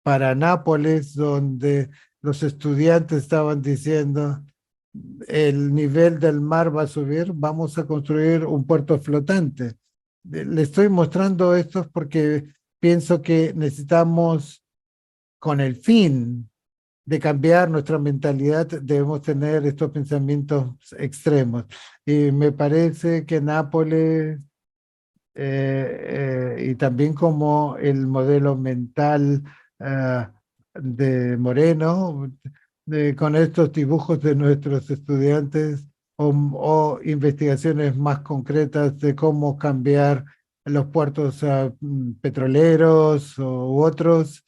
para Nápoles, donde los estudiantes estaban diciendo, el nivel del mar va a subir, vamos a construir un puerto flotante. Le estoy mostrando esto porque pienso que necesitamos, con el fin de cambiar nuestra mentalidad, debemos tener estos pensamientos extremos. Y me parece que Nápoles y también como el modelo mental de Moreno, con estos dibujos de nuestros estudiantes o investigaciones más concretas de cómo cambiar los puertos petroleros u otros.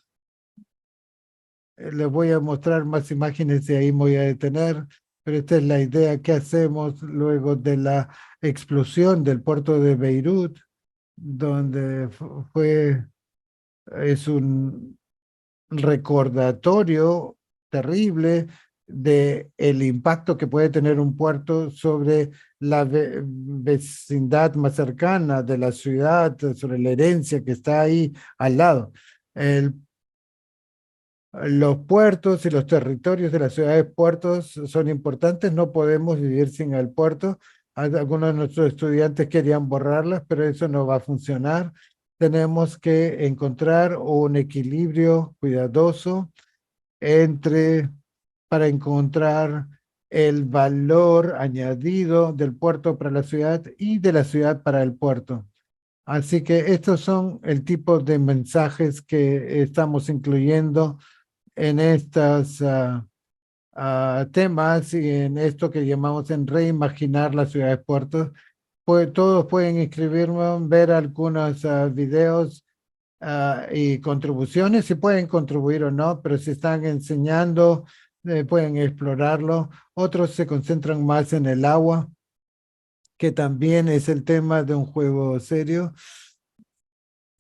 Les voy a mostrar más imágenes y ahí me voy a detener, pero esta es la idea. ¿Qué hacemos luego de la explosión del puerto de Beirut, donde es un recordatorio terrible de el impacto que puede tener un puerto sobre la vecindad más cercana de la ciudad, sobre la herencia que está ahí al lado? Los puertos y los territorios de las ciudades puertos son importantes, no podemos vivir sin el puerto. Algunos de nuestros estudiantes querían borrarlas, pero eso no va a funcionar. Tenemos que encontrar un equilibrio cuidadoso para encontrar el valor añadido del puerto para la ciudad y de la ciudad para el puerto. Así que estos son el tipo de mensajes que estamos incluyendo en estos temas y en esto que llamamos en reimaginar las ciudades puertos. Pues todos pueden inscribirme, ver algunos videos y contribuciones, si pueden contribuir o no, pero si están enseñando, pueden explorarlo. Otros se concentran más en el agua, que también es el tema de un juego serio.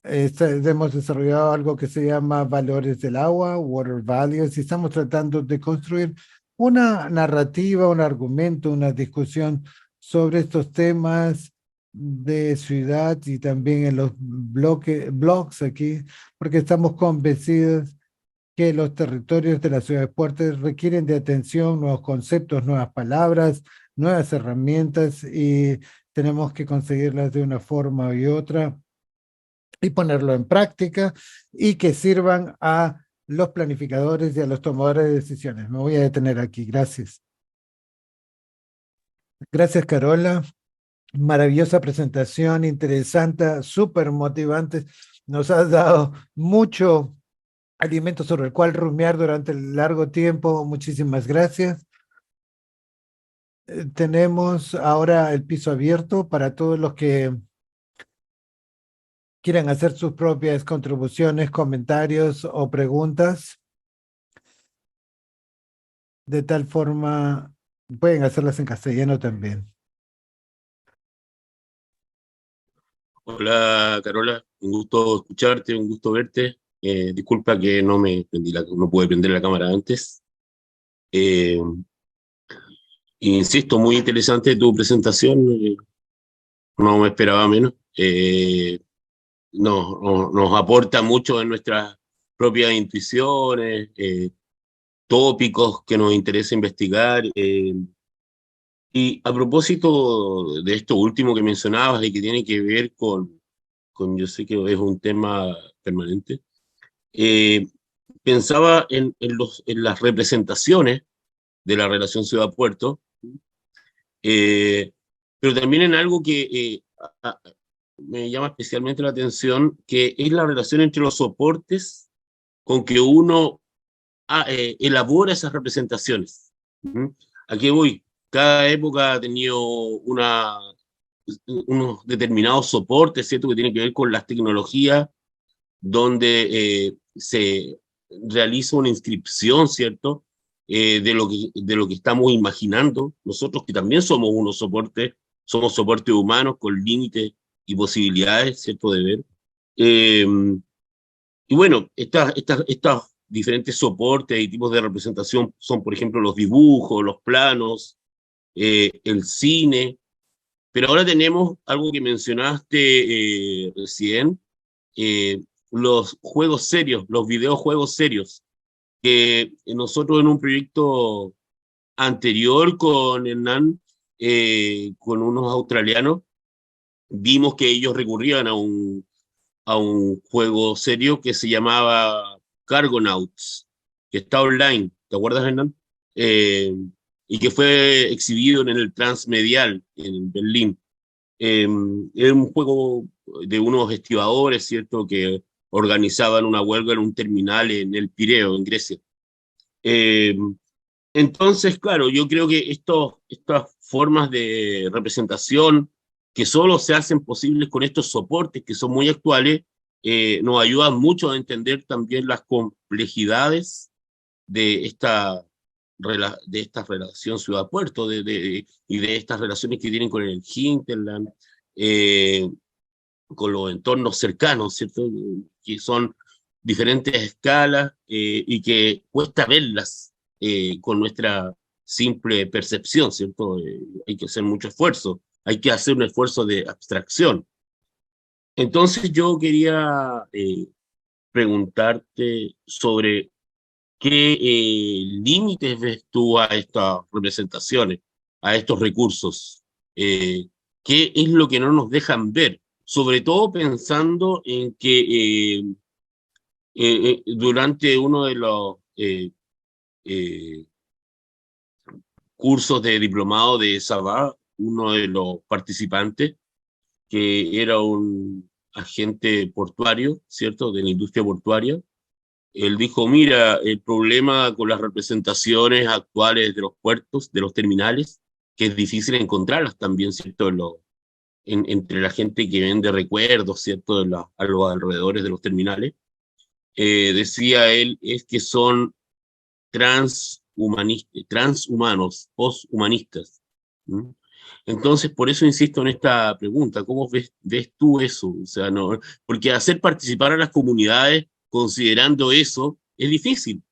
Hemos desarrollado algo que se llama valores del agua, water values, y estamos tratando de construir una narrativa, un argumento, una discusión sobre estos temas de ciudad y también en los blogs aquí, porque estamos convencidos que los territorios de las ciudades puertos requieren de atención, nuevos conceptos, nuevas palabras, nuevas herramientas, y tenemos que conseguirlas de una forma y otra y ponerlo en práctica y que sirvan a los planificadores y a los tomadores de decisiones. Me voy a detener aquí. Gracias. Gracias, Carola. Maravillosa presentación, interesante, súper motivante. Nos has dado mucho alimento sobre el cual rumiar durante el largo tiempo. Muchísimas gracias. Tenemos ahora el piso abierto para todos los que quieran hacer sus propias contribuciones, comentarios o preguntas. De tal forma, pueden hacerlas en castellano también. Hola Carola, un gusto escucharte, un gusto verte. Disculpa que no pude prender la cámara antes. Insisto, muy interesante tu presentación, no me esperaba menos. Nos aporta mucho en nuestras propias intuiciones, tópicos que nos interesa investigar. Y a propósito de esto último que mencionabas y que tiene que ver yo sé que es un tema permanente, pensaba en las representaciones de la relación ciudad-puerto, pero también en algo que me llama especialmente la atención, que es la relación entre los soportes con que uno elabora esas representaciones. ¿A qué voy? Cada época ha tenido unos determinados soportes, ¿cierto?, que tienen que ver con las tecnologías, donde se realiza una inscripción, ¿cierto?, de lo que estamos imaginando. Nosotros, que también somos unos soportes, somos soportes humanos con límites y posibilidades, ¿cierto?, de ver. Y bueno, estos diferentes soportes y tipos de representación son, por ejemplo, los dibujos, los planos, el cine, pero ahora tenemos algo que mencionaste recién, los juegos serios, los videojuegos serios, que nosotros en un proyecto anterior con Hernán, con unos australianos, vimos que ellos recurrían a un juego serio que se llamaba Cargonauts, que está online, ¿te acuerdas, Hernán? Y que fue exhibido en el Transmedial en Berlín. Era un juego de unos estibadores, ¿cierto?, que organizaban una huelga en un terminal en el Pireo, en Grecia. Entonces, claro, yo creo que estas formas de representación que solo se hacen posibles con estos soportes que son muy actuales, nos ayudan mucho a entender también las complejidades de esta relación ciudad-puerto y de estas relaciones que tienen con el hinterland, con los entornos cercanos, ¿cierto?, que son diferentes escalas y que cuesta verlas con nuestra simple percepción, ¿cierto? Hay que hacer mucho esfuerzo, hay que hacer un esfuerzo de abstracción. Entonces yo quería preguntarte sobre qué límites ves tú a estas representaciones, a estos recursos. ¿Qué es lo que no nos dejan ver? Sobre todo pensando en que durante uno de los eh, cursos de diplomado de Sabah, uno de los participantes, que era un agente portuario, ¿cierto?, de la industria portuaria, él dijo, mira, el problema con las representaciones actuales de los puertos, de los terminales, que es difícil encontrarlas también, ¿cierto?, entre la gente que vende recuerdos, ¿cierto?, a los alrededores de los terminales. Decía él, es que son transhumanos, posthumanistas. ¿Mm? Entonces, por eso insisto en esta pregunta, ¿cómo ves tú eso? O sea, no, porque hacer participar a las comunidades considerando eso es difícil,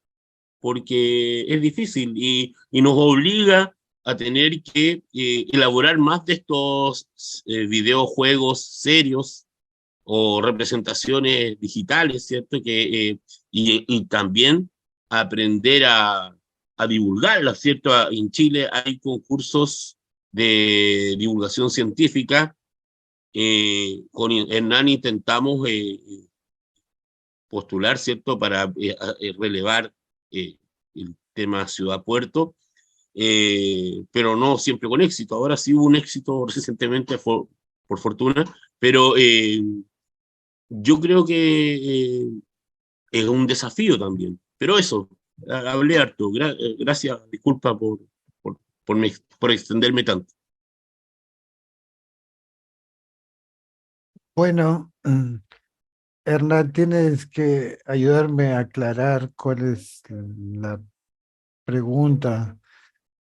porque es difícil y nos obliga a tener que elaborar más de estos videojuegos serios o representaciones digitales, ¿cierto? Y también aprender a divulgarla, ¿cierto? En Chile hay concursos de divulgación científica. Con Hernán intentamos postular, ¿cierto?, para relevar el tema ciudad-puerto, pero no siempre con éxito. Ahora sí hubo un éxito recientemente, por fortuna, pero yo creo que es un desafío también. Pero eso, hablé harto. Gracias, disculpa por extenderme tanto. Bueno, Hernán, tienes que ayudarme a aclarar cuál es la pregunta,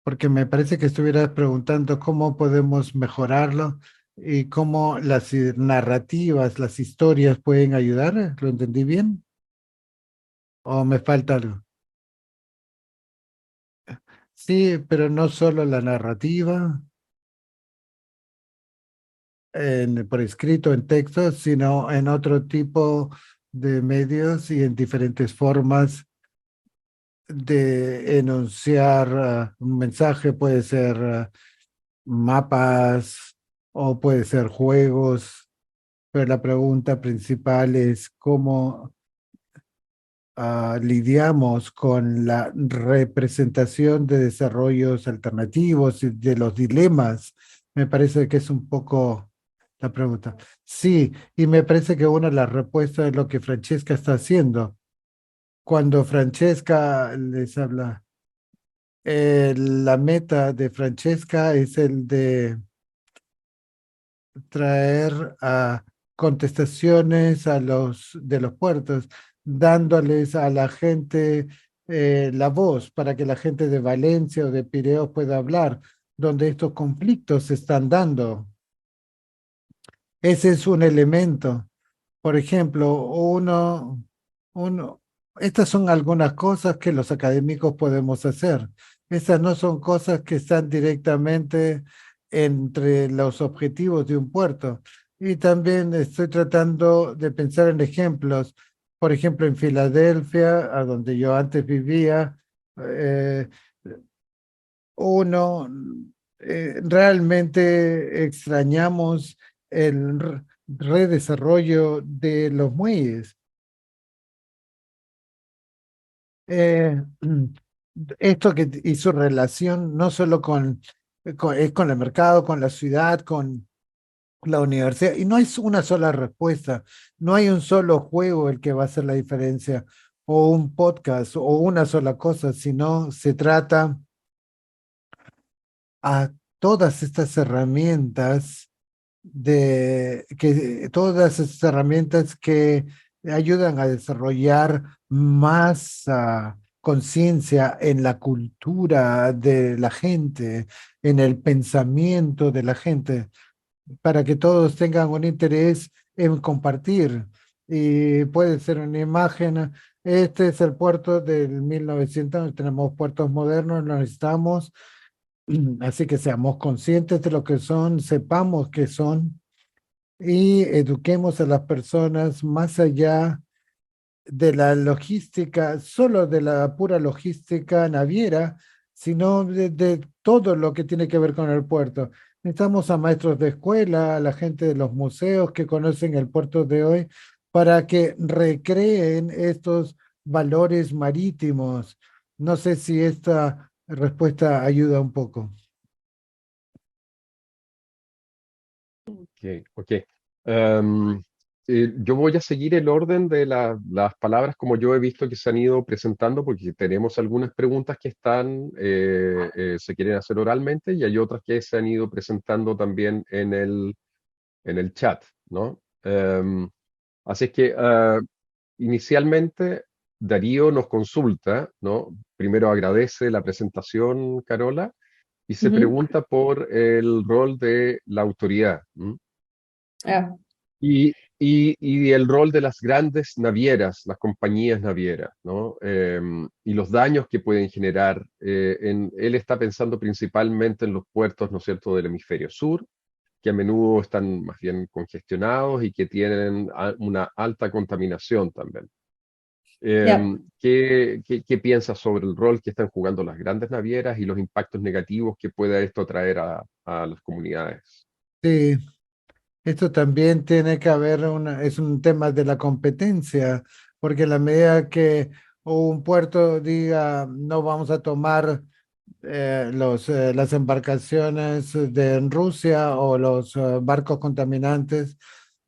porque me parece que estuvieras preguntando cómo podemos mejorarlo y cómo las narrativas, las historias pueden ayudar. ¿Lo entendí bien? ¿O me falta algo? Sí, pero no solo la narrativa por escrito, en texto, sino en otro tipo de medios y en diferentes formas de enunciar un mensaje. Puede ser mapas o puede ser juegos, pero la pregunta principal es cómo lidiamos con la representación de desarrollos alternativos y de los dilemas. Me parece que es un poco la pregunta. Sí, y me parece que una de las respuestas es lo que Francesca está haciendo. Cuando Francesca les habla, la meta de Francesca es el de traer a contestaciones a de los puertos, dándoles a la gente la voz para que la gente de Valencia o de Pireos pueda hablar, donde estos conflictos se están dando. Ese es un elemento. Por ejemplo, uno, estas son algunas cosas que los académicos podemos hacer. Estas no son cosas que están directamente entre los objetivos de un puerto. Y también estoy tratando de pensar en ejemplos. Por ejemplo, en Filadelfia, a donde yo antes vivía, eh, uno realmente extrañamos el redesarrollo de los muelles. Eh, Esto y su relación no solo es con el mercado, con la ciudad, con la universidad, y no es una sola respuesta, no hay un solo juego el que va a hacer la diferencia, o un podcast, o una sola cosa, sino se trata a todas estas herramientas todas esas herramientas que ayudan a desarrollar más conciencia en la cultura de la gente, en el pensamiento de la gente, para que todos tengan un interés en compartir. Y puede ser una imagen. Este es el puerto del 1900, tenemos puertos modernos, lo necesitamos. Así que seamos conscientes de lo que son, sepamos qué son y eduquemos a las personas más allá de la logística, solo de la pura logística naviera, sino de todo lo que tiene que ver con el puerto. Necesitamos a maestros de escuela, a la gente de los museos que conocen el puerto de hoy, para que recreen estos valores marítimos. No sé si esta respuesta ayuda un poco. Ok, ok. Em, yo voy a seguir el orden de las palabras como yo he visto que se han ido presentando, porque tenemos algunas preguntas que se quieren hacer oralmente y hay otras que se han ido presentando también en el chat, ¿no? Así es que inicialmente Darío nos consulta, ¿no? Primero agradece la presentación, Carola, y se Ujú. pregunta por el rol de la autoridad. ¿M? Ah, Y el rol de las grandes navieras, las compañías navieras, ¿no? Y los daños que pueden generar. Él está pensando principalmente en los puertos, ¿no es cierto?, del hemisferio sur, que a menudo están más bien congestionados y que tienen una alta contaminación también. ¿Qué piensas sobre el rol que están jugando las grandes navieras y los impactos negativos que pueda esto traer a las comunidades? Sí, esto también tiene que haber es un tema de la competencia, porque en la medida que un puerto diga no vamos a tomar las embarcaciones de Rusia o los barcos contaminantes,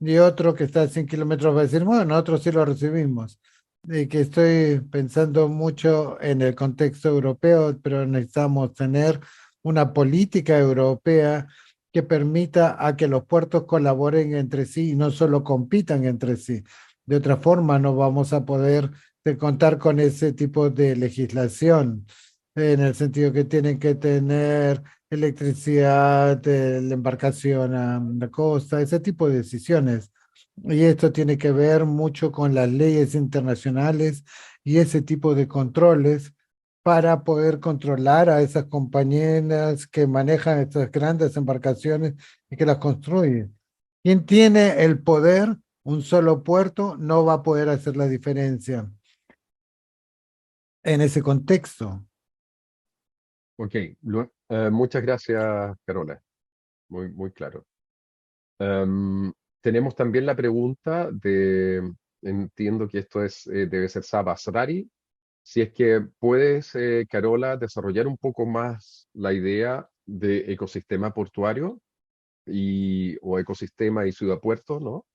y otro que está a 100 kilómetros va a decir, bueno, nosotros sí lo recibimos. Y que estoy pensando mucho en el contexto europeo, pero necesitamos tener una política europea que permita a que los puertos colaboren entre sí y no solo compitan entre sí. De otra forma, no vamos a poder contar con ese tipo de legislación, en el sentido que tienen que tener electricidad, la embarcación a la costa, ese tipo de decisiones. Y esto tiene que ver mucho con las leyes internacionales y ese tipo de controles para poder controlar a esas compañías que manejan estas grandes embarcaciones y que las construyen. Quien tiene el poder, un solo puerto, no va a poder hacer la diferencia en ese contexto. Ok, muchas gracias, Carola. Muy claro. Tenemos también la pregunta entiendo que esto debe ser Saba Asrari. Si es que puedes, Carola, desarrollar un poco más la idea de ecosistema portuario o ecosistema y ciudad puerto, ¿no?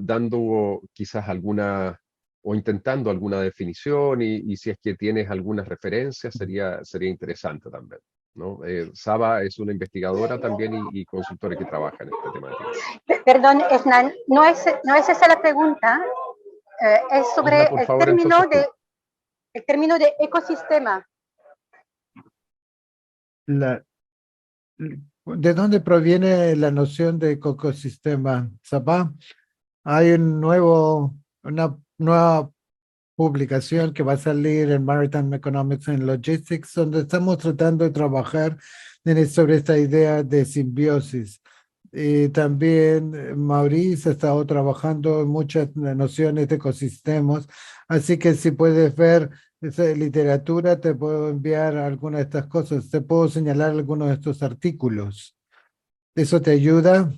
Dando quizás alguna o intentando alguna definición y si es que tienes algunas referencias sería interesante también, ¿no? Saba es una investigadora también y consultora que trabaja en esta temática. Perdón, Hernán, no es esa la pregunta, es sobre Hazla, por favor, entonces tú. el término de ecosistema. ¿De dónde proviene la noción de ecosistema, Zapá? Hay una nueva publicación que va a salir en Maritime Economics and Logistics, donde estamos tratando de trabajar sobre esta idea de simbiosis. Y también Maurice ha estado trabajando en muchas nociones de ecosistemas, así que si puedes ver esa literatura, te puedo enviar algunas de estas cosas, te puedo señalar algunos de estos artículos. ¿Eso te ayuda?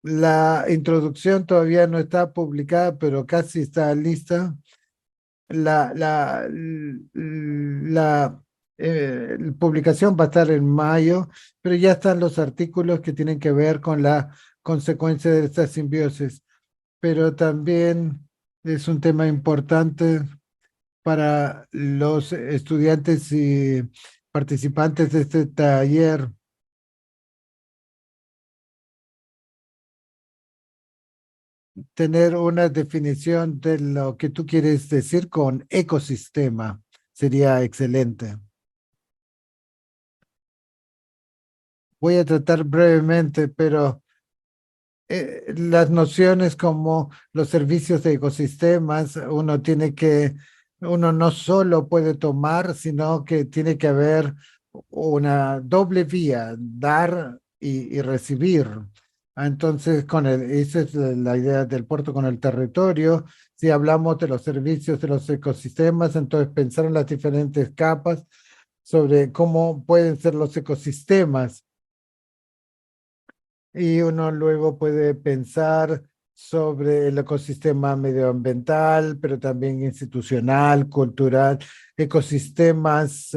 La introducción todavía no está publicada, pero casi está lista. La publicación va a estar en mayo, pero ya están los artículos que tienen que ver con la consecuencia de esta simbiosis. Pero también es un tema importante para los estudiantes y participantes de este taller. Tener una definición de lo que tú quieres decir con ecosistema sería excelente. Voy a tratar brevemente, pero las nociones como los servicios de ecosistemas, uno no solo puede tomar, sino que tiene que haber una doble vía, dar y recibir. Entonces, esa es la idea del puerto con el territorio. Si hablamos de los servicios de los ecosistemas, entonces pensar en las diferentes capas sobre cómo pueden ser los ecosistemas. Y uno luego puede pensar sobre el ecosistema medioambiental, pero también institucional, cultural, ecosistemas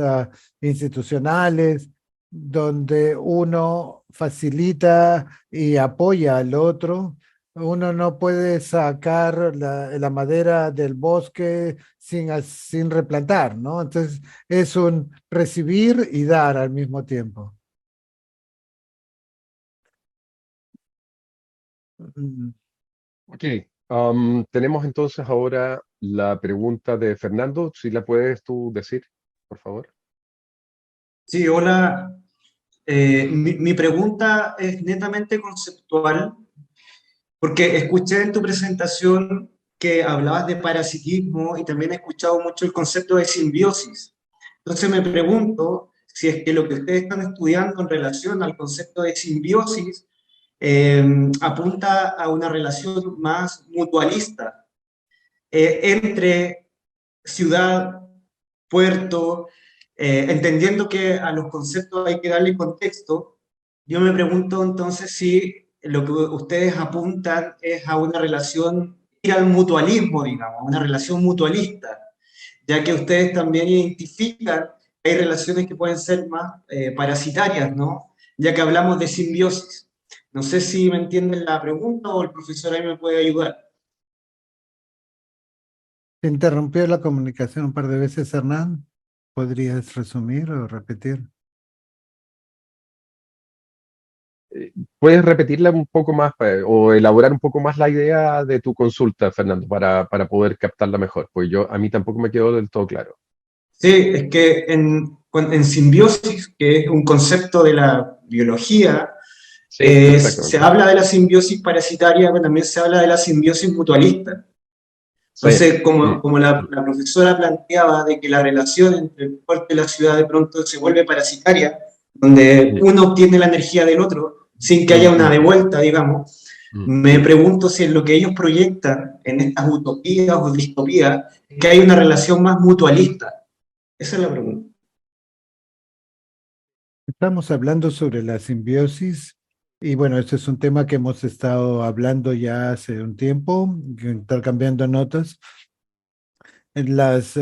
institucionales, donde uno facilita y apoya al otro. Uno no puede sacar la madera del bosque sin replantar, ¿no? Entonces es un recibir y dar al mismo tiempo. Ok, tenemos entonces ahora la pregunta de Fernando, si la puedes tú decir, por favor. Sí, hola. Mi pregunta es netamente conceptual, porque escuché en tu presentación que hablabas de parasitismo y también he escuchado mucho el concepto de simbiosis. Entonces me pregunto si es que lo que ustedes están estudiando en relación al concepto de simbiosis apunta a una relación más mutualista, entre ciudad, puerto, entendiendo que a los conceptos hay que darle contexto. Yo me pregunto entonces si lo que ustedes apuntan es a una relación, ir al mutualismo, digamos, una relación mutualista, ya que ustedes también identifican que hay relaciones que pueden ser más parasitarias, ¿no? Ya que hablamos de simbiosis. No sé si me entienden la pregunta o el profesor ahí me puede ayudar. Se interrumpió la comunicación un par de veces, Hernán. ¿Podrías resumir o repetir? ¿Puedes repetirla un poco más o elaborar un poco más la idea de tu consulta, Fernando, para poder captarla mejor? Pues a mí tampoco me quedó del todo claro. Sí, es que en simbiosis, que es un concepto de la biología, Sí, se exactamente. habla de la simbiosis parasitaria, pero también se habla de la simbiosis mutualista. Sí. Entonces, Mm, como la profesora planteaba de que la relación entre el puerto y la ciudad de pronto se vuelve parasitaria, donde mm, uno obtiene la energía del otro sin que haya mm, una mm, devuelta, digamos, mm. me pregunto si en lo que ellos proyectan en estas utopías o distopías, es que hay una relación más mutualista. Esa es la pregunta. Estamos hablando sobre la simbiosis y bueno, este es un tema que hemos estado hablando ya hace un tiempo, intercambiando notas. En las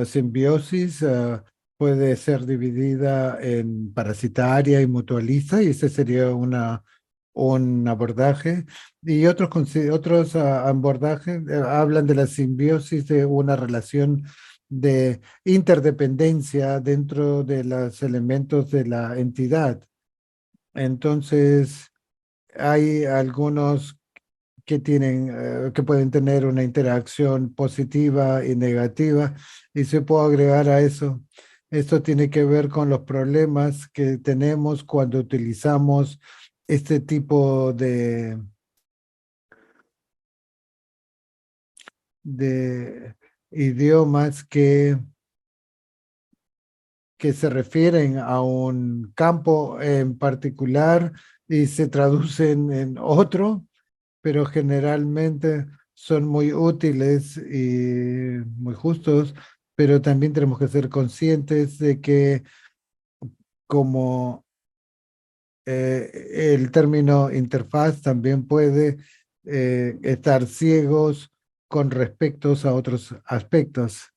simbiosis puede ser dividida en parasitaria y mutualista y ese sería un abordaje. Y otros abordajes hablan de la simbiosis de una relación de interdependencia dentro de los elementos de la entidad. Entonces, hay algunos que pueden tener una interacción positiva y negativa, y se puede agregar a eso. Esto tiene que ver con los problemas que tenemos cuando utilizamos este tipo de idiomas que se refieren a un campo en particular y se traducen en otro, pero generalmente son muy útiles y muy justos, pero también tenemos que ser conscientes de que como el término interfaz también puede estar ciegos con respecto a otros aspectos.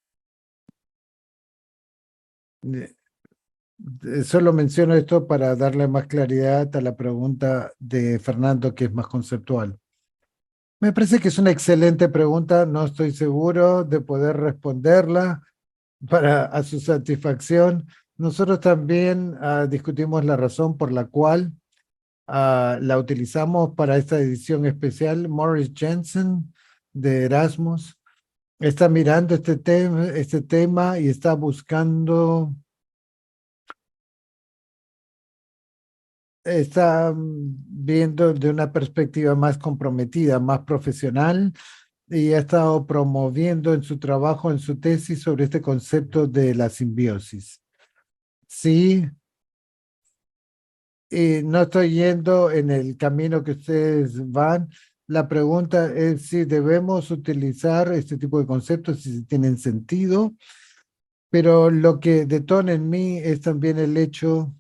Solo menciono esto para darle más claridad a la pregunta de Fernando, que es más conceptual. Me parece que es una excelente pregunta, no estoy seguro de poder responderla para a su satisfacción. Nosotros también discutimos la razón por la cual la utilizamos para esta edición especial. Morris Jensen de Erasmus está mirando este tema y está buscando, está viendo de una perspectiva más comprometida, más profesional, y ha estado promoviendo en su trabajo, en su tesis sobre este concepto de la simbiosis. Sí, y no estoy yendo en el camino que ustedes van. La pregunta es si debemos utilizar este tipo de conceptos, si tienen sentido, pero lo que detona en mí es también el hecho,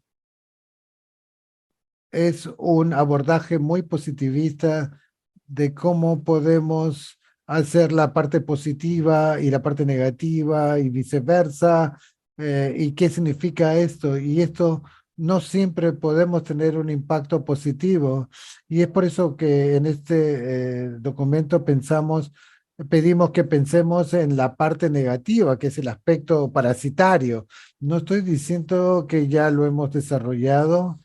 es un abordaje muy positivista de cómo podemos hacer la parte positiva y la parte negativa y viceversa, y qué significa esto. Y esto no siempre podemos tener un impacto positivo. Y es por eso que en este documento pedimos que pensemos en la parte negativa, que es el aspecto parasitario. No estoy diciendo que ya lo hemos desarrollado.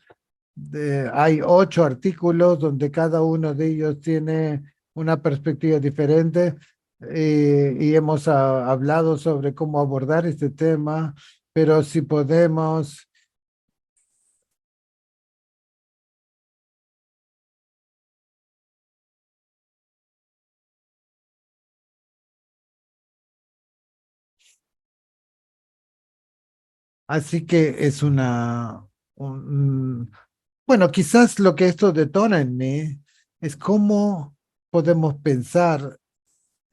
Hay 8 artículos donde cada uno de ellos tiene una perspectiva diferente, y hemos hablado sobre cómo abordar este tema, pero si podemos, así que es bueno, quizás lo que esto detona en mí es cómo podemos pensar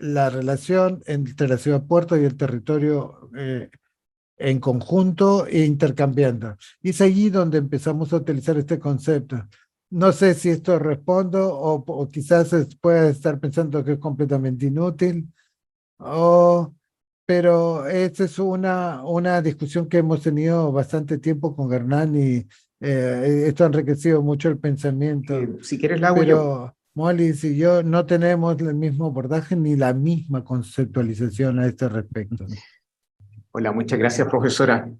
la relación entre la ciudad puerto y el territorio en conjunto e intercambiando. Y es allí donde empezamos a utilizar este concepto. No sé si esto respondo o quizás pueda estar pensando que es completamente inútil, pero esta es una discusión que hemos tenido bastante tiempo con Hernán y esto ha enriquecido mucho el pensamiento. Si quieres la hago yo. Pero Molly y yo no tenemos el mismo abordaje ni la misma conceptualización a este respecto. Hola, muchas gracias, profesora.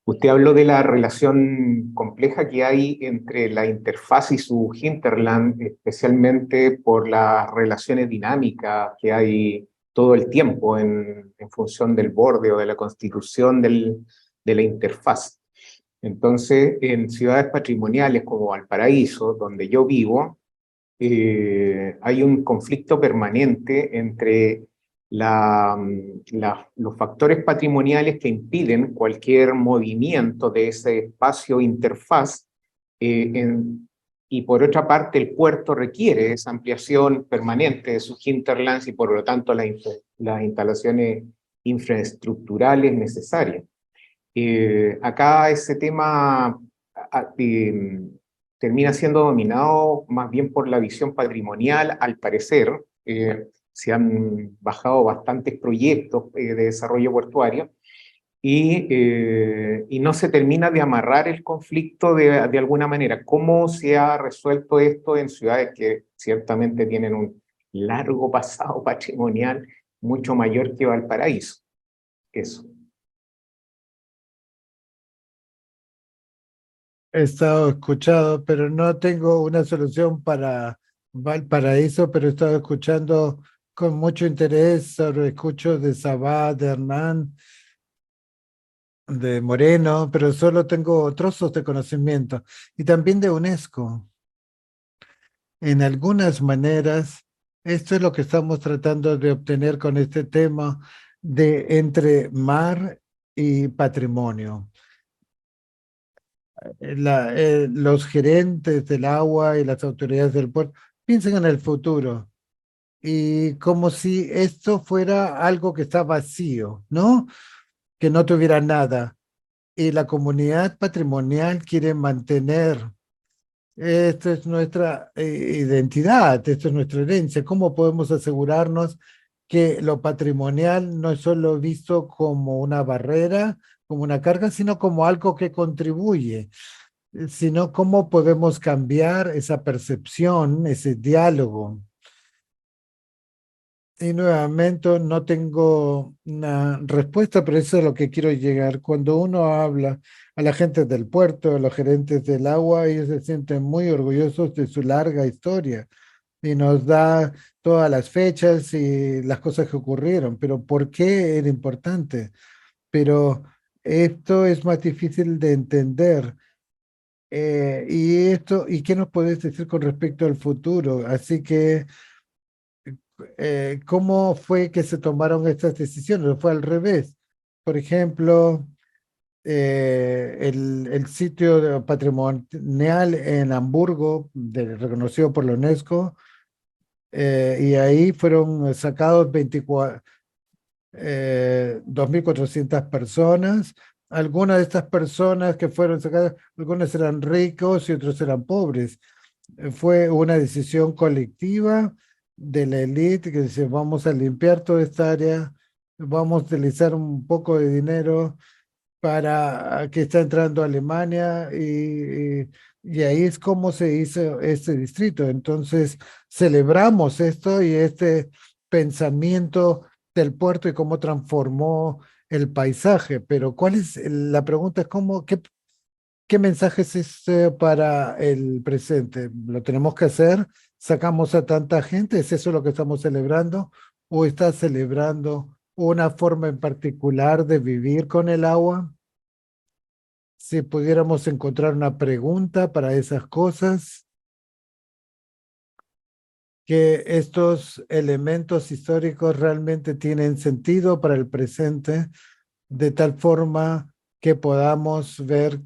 Usted habló de la relación compleja que hay entre la interfaz y su hinterland, especialmente por las relaciones dinámicas que hay todo el tiempo en función del borde o de la constitución de la interfaz. Entonces, en ciudades patrimoniales como Valparaíso, donde yo vivo, hay un conflicto permanente entre los factores patrimoniales que impiden cualquier movimiento de ese espacio interfaz y por otra parte el puerto requiere esa ampliación permanente de sus hinterlands y por lo tanto las instalaciones infraestructurales necesarias. Acá ese tema termina siendo dominado más bien por la visión patrimonial, al parecer. Se han bajado bastantes proyectos de desarrollo portuario y no se termina de amarrar el conflicto de alguna manera. ¿Cómo se ha resuelto esto en ciudades que ciertamente tienen un largo pasado patrimonial mucho mayor que Valparaíso? Eso. He estado escuchado, pero no tengo una solución para Valparaíso, pero he estado escuchando con mucho interés sobre escuchos de Sabat, de Hernán, de Moreno, pero solo tengo trozos de conocimiento y también de UNESCO. En algunas maneras, esto es lo que estamos tratando de obtener con este tema de entre mar y patrimonio. Los gerentes del agua y las autoridades del puerto piensan en el futuro y como si esto fuera algo que está vacío, ¿no? Que no tuviera nada. Y la comunidad patrimonial quiere mantener. Esto es nuestra identidad, esto es nuestra herencia. ¿Cómo podemos asegurarnos que lo patrimonial no es solo visto como una barrera, como una carga, sino como algo que contribuye? Sino cómo podemos cambiar esa percepción, ese diálogo. Y nuevamente no tengo una respuesta, pero eso es a lo que quiero llegar. Cuando uno habla a la gente del puerto, a los gerentes del agua, ellos se sienten muy orgullosos de su larga historia y nos da todas las fechas y las cosas que ocurrieron. Pero ¿por qué era importante? Pero esto es más difícil de entender. ¿Y qué nos puedes decir con respecto al futuro? Así que ¿cómo fue que se tomaron estas decisiones? ¿Fue al revés? Por ejemplo, el sitio patrimonial en Hamburgo, reconocido por la UNESCO, y ahí fueron sacados 2.400 personas. Algunas de estas personas que fueron sacadas, algunos eran ricos y otros eran pobres. Fue una decisión colectiva de la élite que dice, vamos a limpiar toda esta área, vamos a utilizar un poco de dinero para que está entrando a Alemania y ahí es como se hizo este distrito. Entonces, celebramos esto y este pensamiento del puerto y cómo transformó el paisaje, pero ¿cuál es la pregunta? Es cómo, ¿qué mensaje es este para el presente? ¿Lo tenemos que hacer? ¿Sacamos a tanta gente? ¿Es eso lo que estamos celebrando? ¿O está celebrando una forma en particular de vivir con el agua? Si pudiéramos encontrar una pregunta para esas cosas, que estos elementos históricos realmente tienen sentido para el presente, de tal forma que podamos ver.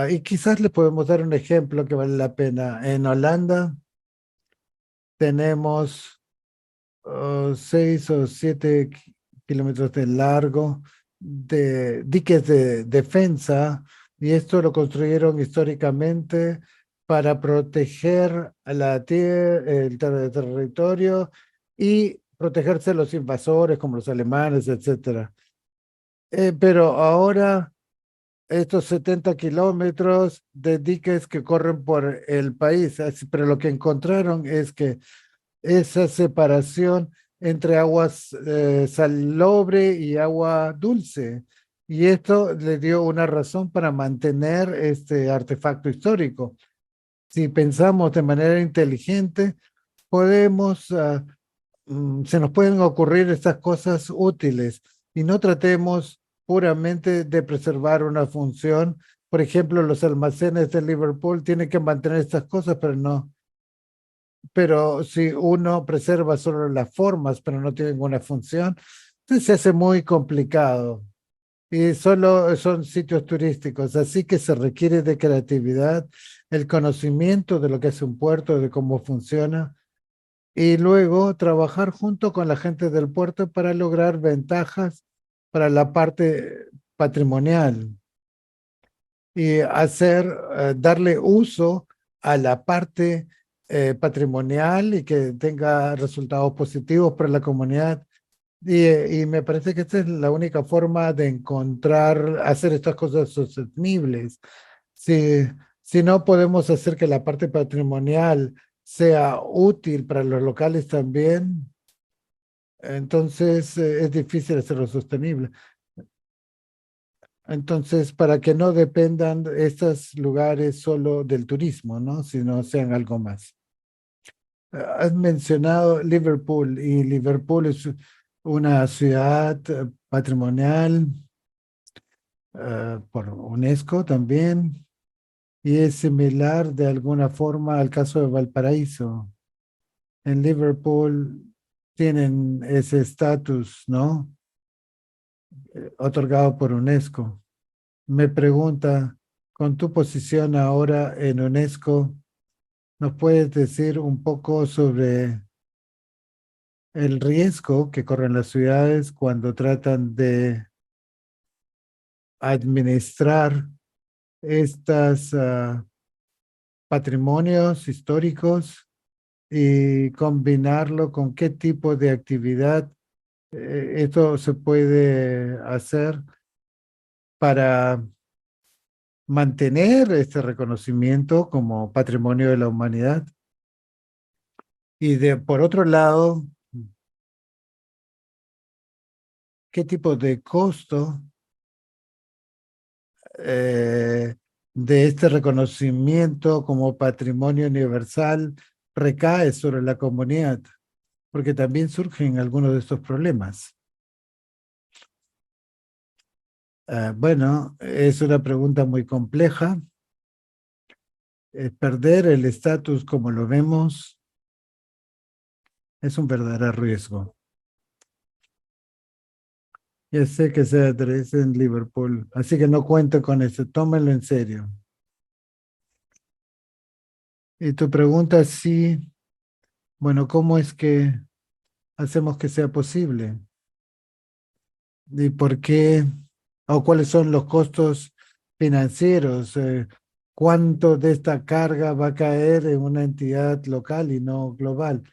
Y quizás le podemos dar un ejemplo que vale la pena. En Holanda tenemos 6 o 7 kilómetros de largo de diques de defensa, y esto lo construyeron históricamente para proteger a el territorio y protegerse de los invasores como los alemanes, etcétera. Pero ahora estos 70 kilómetros de diques que corren por el país, pero lo que encontraron es que esa separación entre aguas salobre y agua dulce, y esto le dio una razón para mantener este artefacto histórico. Si pensamos de manera inteligente, podemos se nos pueden ocurrir estas cosas útiles y no tratemos puramente de preservar una función. Por ejemplo, los almacenes de Liverpool tienen que mantener estas cosas, pero no. Pero si uno preserva solo las formas, pero no tiene ninguna función, entonces se hace muy complicado. Y solo son sitios turísticos, así que se requiere de creatividad, el conocimiento de lo que es un puerto, de cómo funciona, y luego trabajar junto con la gente del puerto para lograr ventajas para la parte patrimonial y darle uso a la parte patrimonial y que tenga resultados positivos para la comunidad. Y me parece que esta es la única forma de hacer estas cosas sostenibles. Si no podemos hacer que la parte patrimonial sea útil para los locales también, entonces es difícil hacerlo sostenible. Entonces, para que no dependan estos lugares solo del turismo, ¿no? Sino sean algo más. Has mencionado Liverpool, y Liverpool es una ciudad patrimonial por UNESCO también, y es similar de alguna forma al caso de Valparaíso. En Liverpool tienen ese estatus, ¿no? Otorgado por UNESCO. Me pregunta, con tu posición ahora en UNESCO, ¿nos puedes decir un poco sobre el riesgo que corren las ciudades cuando tratan de administrar estos patrimonios históricos y combinarlo con qué tipo de actividad esto se puede hacer para mantener este reconocimiento como patrimonio de la humanidad? Y por otro lado, ¿qué tipo de costo de este reconocimiento como patrimonio universal recae sobre la comunidad? Porque también surgen algunos de estos problemas. Bueno, es una pregunta muy compleja. Perder el estatus como lo vemos es un verdadero riesgo. Ya sé que se adresa en Liverpool, así que no cuento con eso, tómenlo en serio. Y tu pregunta es sí, bueno, ¿cómo es que hacemos que sea posible? ¿Y por qué? ¿O cuáles son los costos financieros? ¿Cuánto de esta carga va a caer en una entidad local y no global?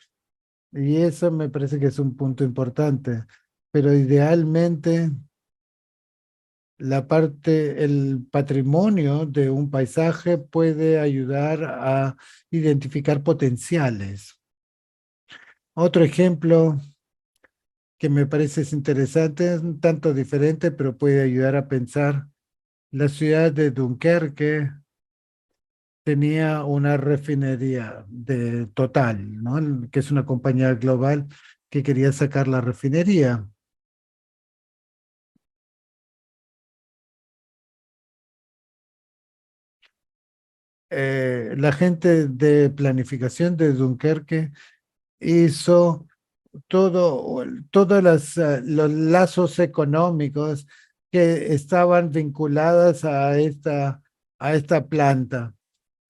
Y eso me parece que es un punto importante. Pero idealmente, el patrimonio de un paisaje puede ayudar a identificar potenciales. Otro ejemplo que me parece es interesante, es un tanto diferente, pero puede ayudar a pensar. La ciudad de Dunkerque tenía una refinería de Total, ¿no? Que es una compañía global que quería sacar la refinería. La gente de planificación de Dunkerque hizo todos los lazos económicos que estaban vinculadas a esta planta.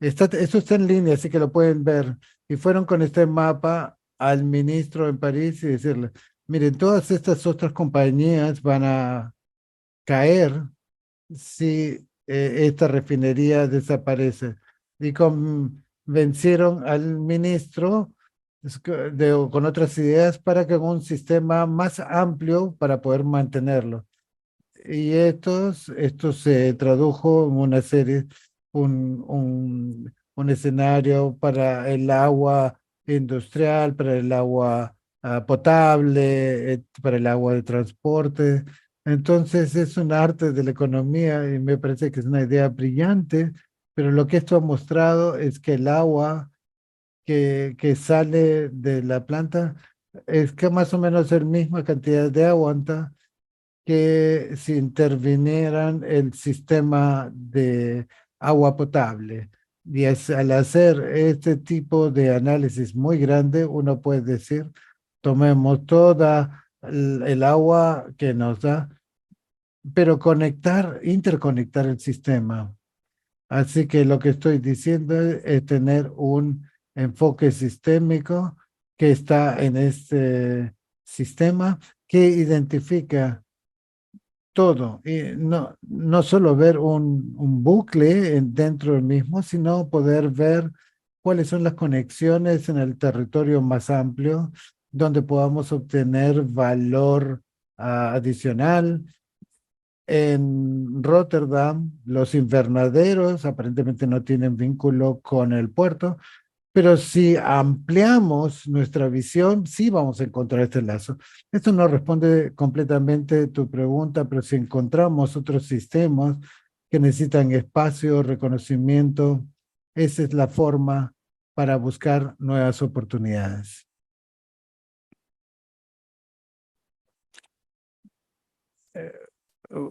Esto está en línea, así que lo pueden ver. Y fueron con este mapa al ministro en París y decirle, miren, todas estas otras compañías van a caer si esta refinería desaparece. Y convencieron al ministro con otras ideas para que haga un sistema más amplio para poder mantenerlo. Y esto se tradujo en una serie, un escenario para el agua industrial, para el agua potable, para el agua de transporte. Entonces es un arte de la economía y me parece que es una idea brillante, pero lo que esto ha mostrado es que el agua que sale de la planta es que más o menos la misma cantidad de agua que si intervinieran el sistema de agua potable. Y al hacer este tipo de análisis muy grande, uno puede decir, tomemos toda el agua que nos da, pero interconectar el sistema. Así que lo que estoy diciendo es tener un enfoque sistémico que está en este sistema que identifica todo, y no solo ver un bucle dentro del mismo, sino poder ver cuáles son las conexiones en el territorio más amplio donde podamos obtener valor adicional. En Rotterdam, los invernaderos aparentemente no tienen vínculo con el puerto, pero si ampliamos nuestra visión, sí vamos a encontrar este lazo. Esto no responde completamente a tu pregunta, pero si encontramos otros sistemas que necesitan espacio, reconocimiento, esa es la forma para buscar nuevas oportunidades. Uh,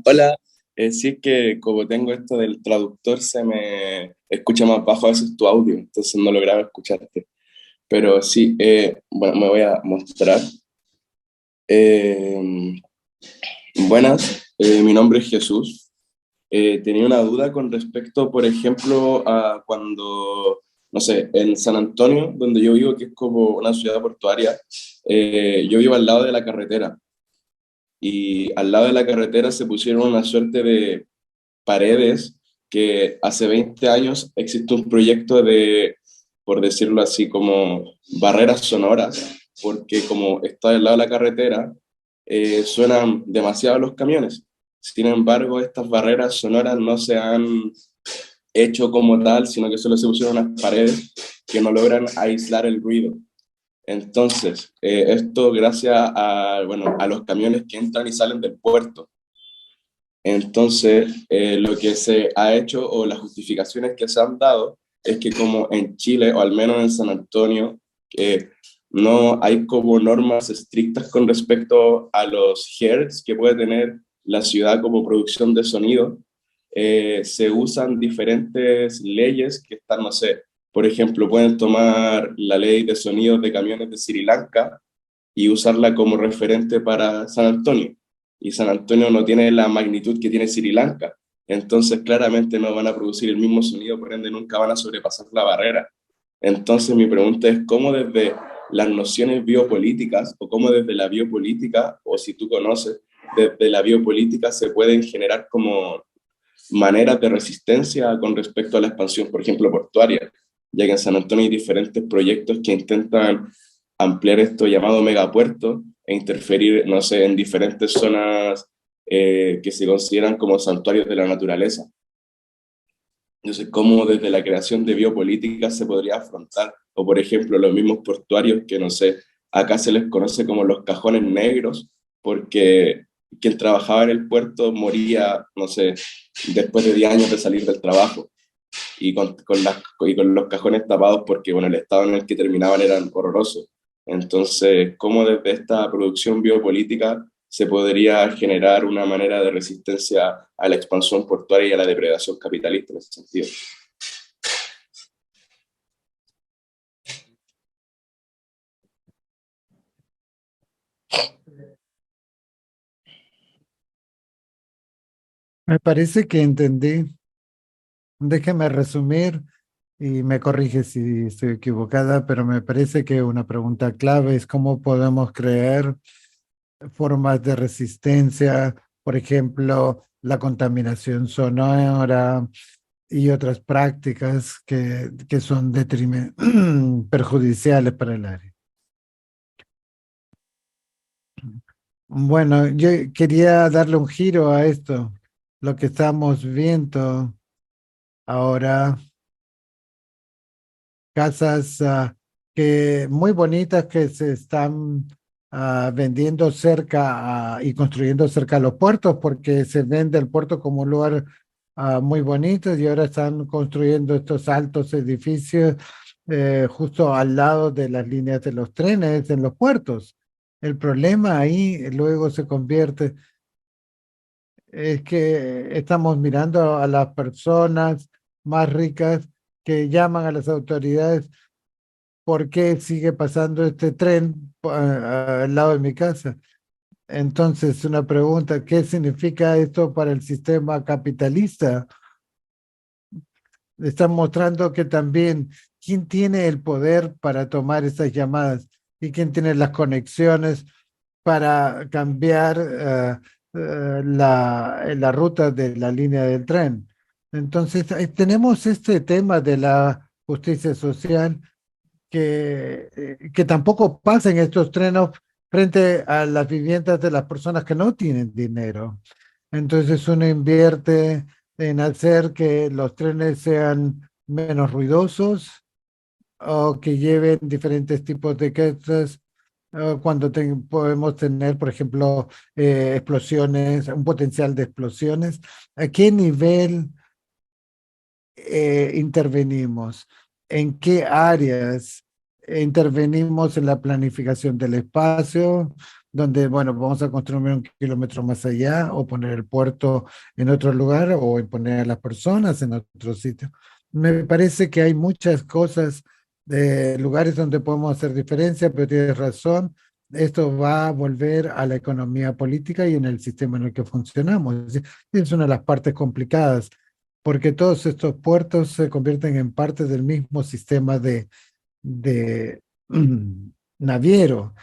Hola, sí es que como tengo esto del traductor se me escucha más bajo a veces tu audio, entonces no lograba escucharte. Pero sí, bueno, me voy a mostrar. Eh, Buenas, mi nombre es Jesús. Tenía una duda con respecto, por ejemplo, a cuando, no sé, en San Antonio, donde yo vivo, que es como una ciudad portuaria, yo vivo al lado de la carretera. Y al lado de la carretera se pusieron una suerte de paredes que hace 20 años existe un proyecto de, por decirlo así, como barreras sonoras, porque como está al lado de la carretera, suenan demasiado los camiones. Sin embargo, estas barreras sonoras no se han hecho como tal, sino que solo se pusieron unas paredes que no logran aislar el ruido. Entonces, esto gracias a, bueno, a los camiones que entran y salen del puerto. Entonces, lo que se ha hecho o las justificaciones que se han dado es que como en Chile, o al menos en San Antonio, no hay como normas estrictas con respecto a los hertz que puede tener la ciudad como producción de sonido, se usan diferentes leyes que están, no sé, por ejemplo, pueden tomar la ley de sonidos de camiones de Sri Lanka y usarla como referente para San Antonio. Y San Antonio no tiene la magnitud que tiene Sri Lanka. Entonces, claramente no van a producir el mismo sonido, por ende nunca van a sobrepasar la barrera. Entonces, mi pregunta es, ¿cómo desde las nociones biopolíticas, o cómo desde la biopolítica, o si tú conoces, desde la biopolítica se pueden generar como maneras de resistencia con respecto a la expansión, por ejemplo, portuaria, ya que en San Antonio hay diferentes proyectos que intentan ampliar esto llamado megapuerto e interferir, no sé, en diferentes zonas que se consideran como santuarios de la naturaleza. Entonces, ¿cómo desde la creación de biopolíticas se podría afrontar? O, por ejemplo, los mismos portuarios que, no sé, acá se les conoce como los cajones negros, porque quien trabajaba en el puerto moría, no sé, después de 10 años de salir del trabajo. Y con los cajones tapados porque, bueno, el estado en el que terminaban eran horrorosos. Entonces, ¿cómo desde esta producción biopolítica se podría generar una manera de resistencia a la expansión portuaria y a la depredación capitalista en ese sentido? Me parece que entendí. Déjeme resumir y me corrige si estoy equivocada, pero me parece que una pregunta clave es cómo podemos crear formas de resistencia, por ejemplo, la contaminación sonora y otras prácticas que son perjudiciales para el área. Bueno, yo quería darle un giro a esto. Lo que estamos viendo ahora, casas que muy bonitas que se están vendiendo cerca y construyendo cerca a los puertos, porque se vende el puerto como un lugar muy bonito, y ahora están construyendo estos altos edificios justo al lado de las líneas de los trenes en los puertos. El problema ahí luego se convierte es que estamos mirando a las personas más ricas que llaman a las autoridades: ¿por qué sigue pasando este tren al lado de mi casa? Entonces, una pregunta: ¿qué significa esto para el sistema capitalista? Están mostrando que también quién tiene el poder para tomar esas llamadas y quién tiene las conexiones para cambiar la ruta de la línea del tren. Entonces, tenemos este tema de la justicia social que tampoco pasen estos trenes frente a las viviendas de las personas que no tienen dinero. Entonces uno invierte en hacer que los trenes sean menos ruidosos o que lleven diferentes tipos de cosas cuando podemos tener, por ejemplo, explosiones, un potencial de explosiones. ¿A qué nivel intervenimos? ¿En qué áreas intervenimos en la planificación del espacio? Donde, bueno, vamos a construir 1 kilómetro más allá o poner el puerto en otro lugar o poner a las personas en otro sitio. Me parece que hay muchas cosas de lugares donde podemos hacer diferencia, pero tienes razón, esto va a volver a la economía política y en el sistema en el que funcionamos. Es una de las partes complicadas, porque todos estos puertos se convierten en parte del mismo sistema de naviero.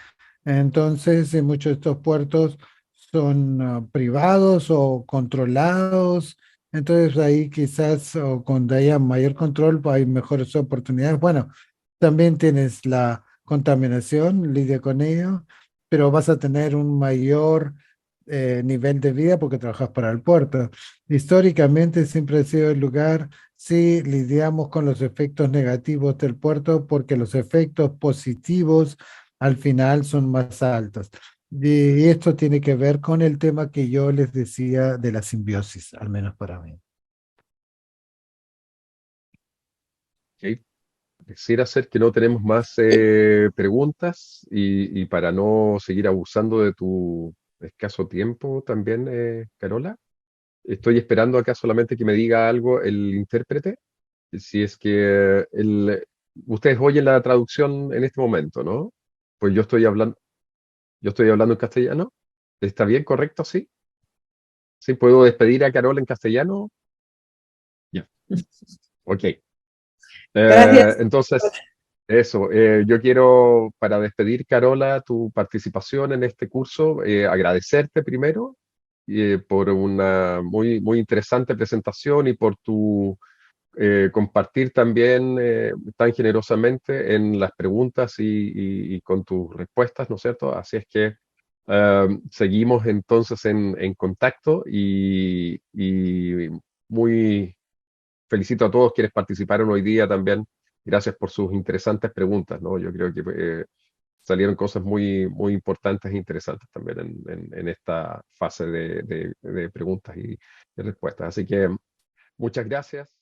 Entonces, muchos de estos puertos son privados o controlados. Entonces, ahí quizás, o cuando haya mayor control, pues hay mejores oportunidades. Bueno, también tienes la contaminación, lidia con ello, pero vas a tener un mayor nivel de vida porque trabajas para el puerto. Históricamente siempre ha sido el lugar, sí, lidiamos con los efectos negativos del puerto porque los efectos positivos al final son más altos. Y esto tiene que ver con el tema que yo les decía de la simbiosis, al menos para mí. Ok. Quisiera ser que no tenemos más preguntas y para no seguir abusando de tu escaso tiempo también, Carola, estoy esperando acá solamente que me diga algo el intérprete, si es que ustedes oyen la traducción en este momento, ¿no? Pues yo estoy hablando en castellano. ¿Está bien, correcto? Sí. ¿Sí puedo despedir a Carola en castellano? Ya. Ok. Gracias. Entonces, eso, yo quiero, para despedir, Carola, tu participación en este curso, agradecerte primero por una muy, muy interesante presentación y por tu compartir también tan generosamente en las preguntas y con tus respuestas, ¿no es cierto? Así es que seguimos entonces en contacto y muy felicito a todos quienes participaron hoy día también. Gracias por sus interesantes preguntas, ¿no? Yo creo que salieron cosas muy, muy importantes e interesantes también en esta fase de preguntas y respuestas. Así que muchas gracias.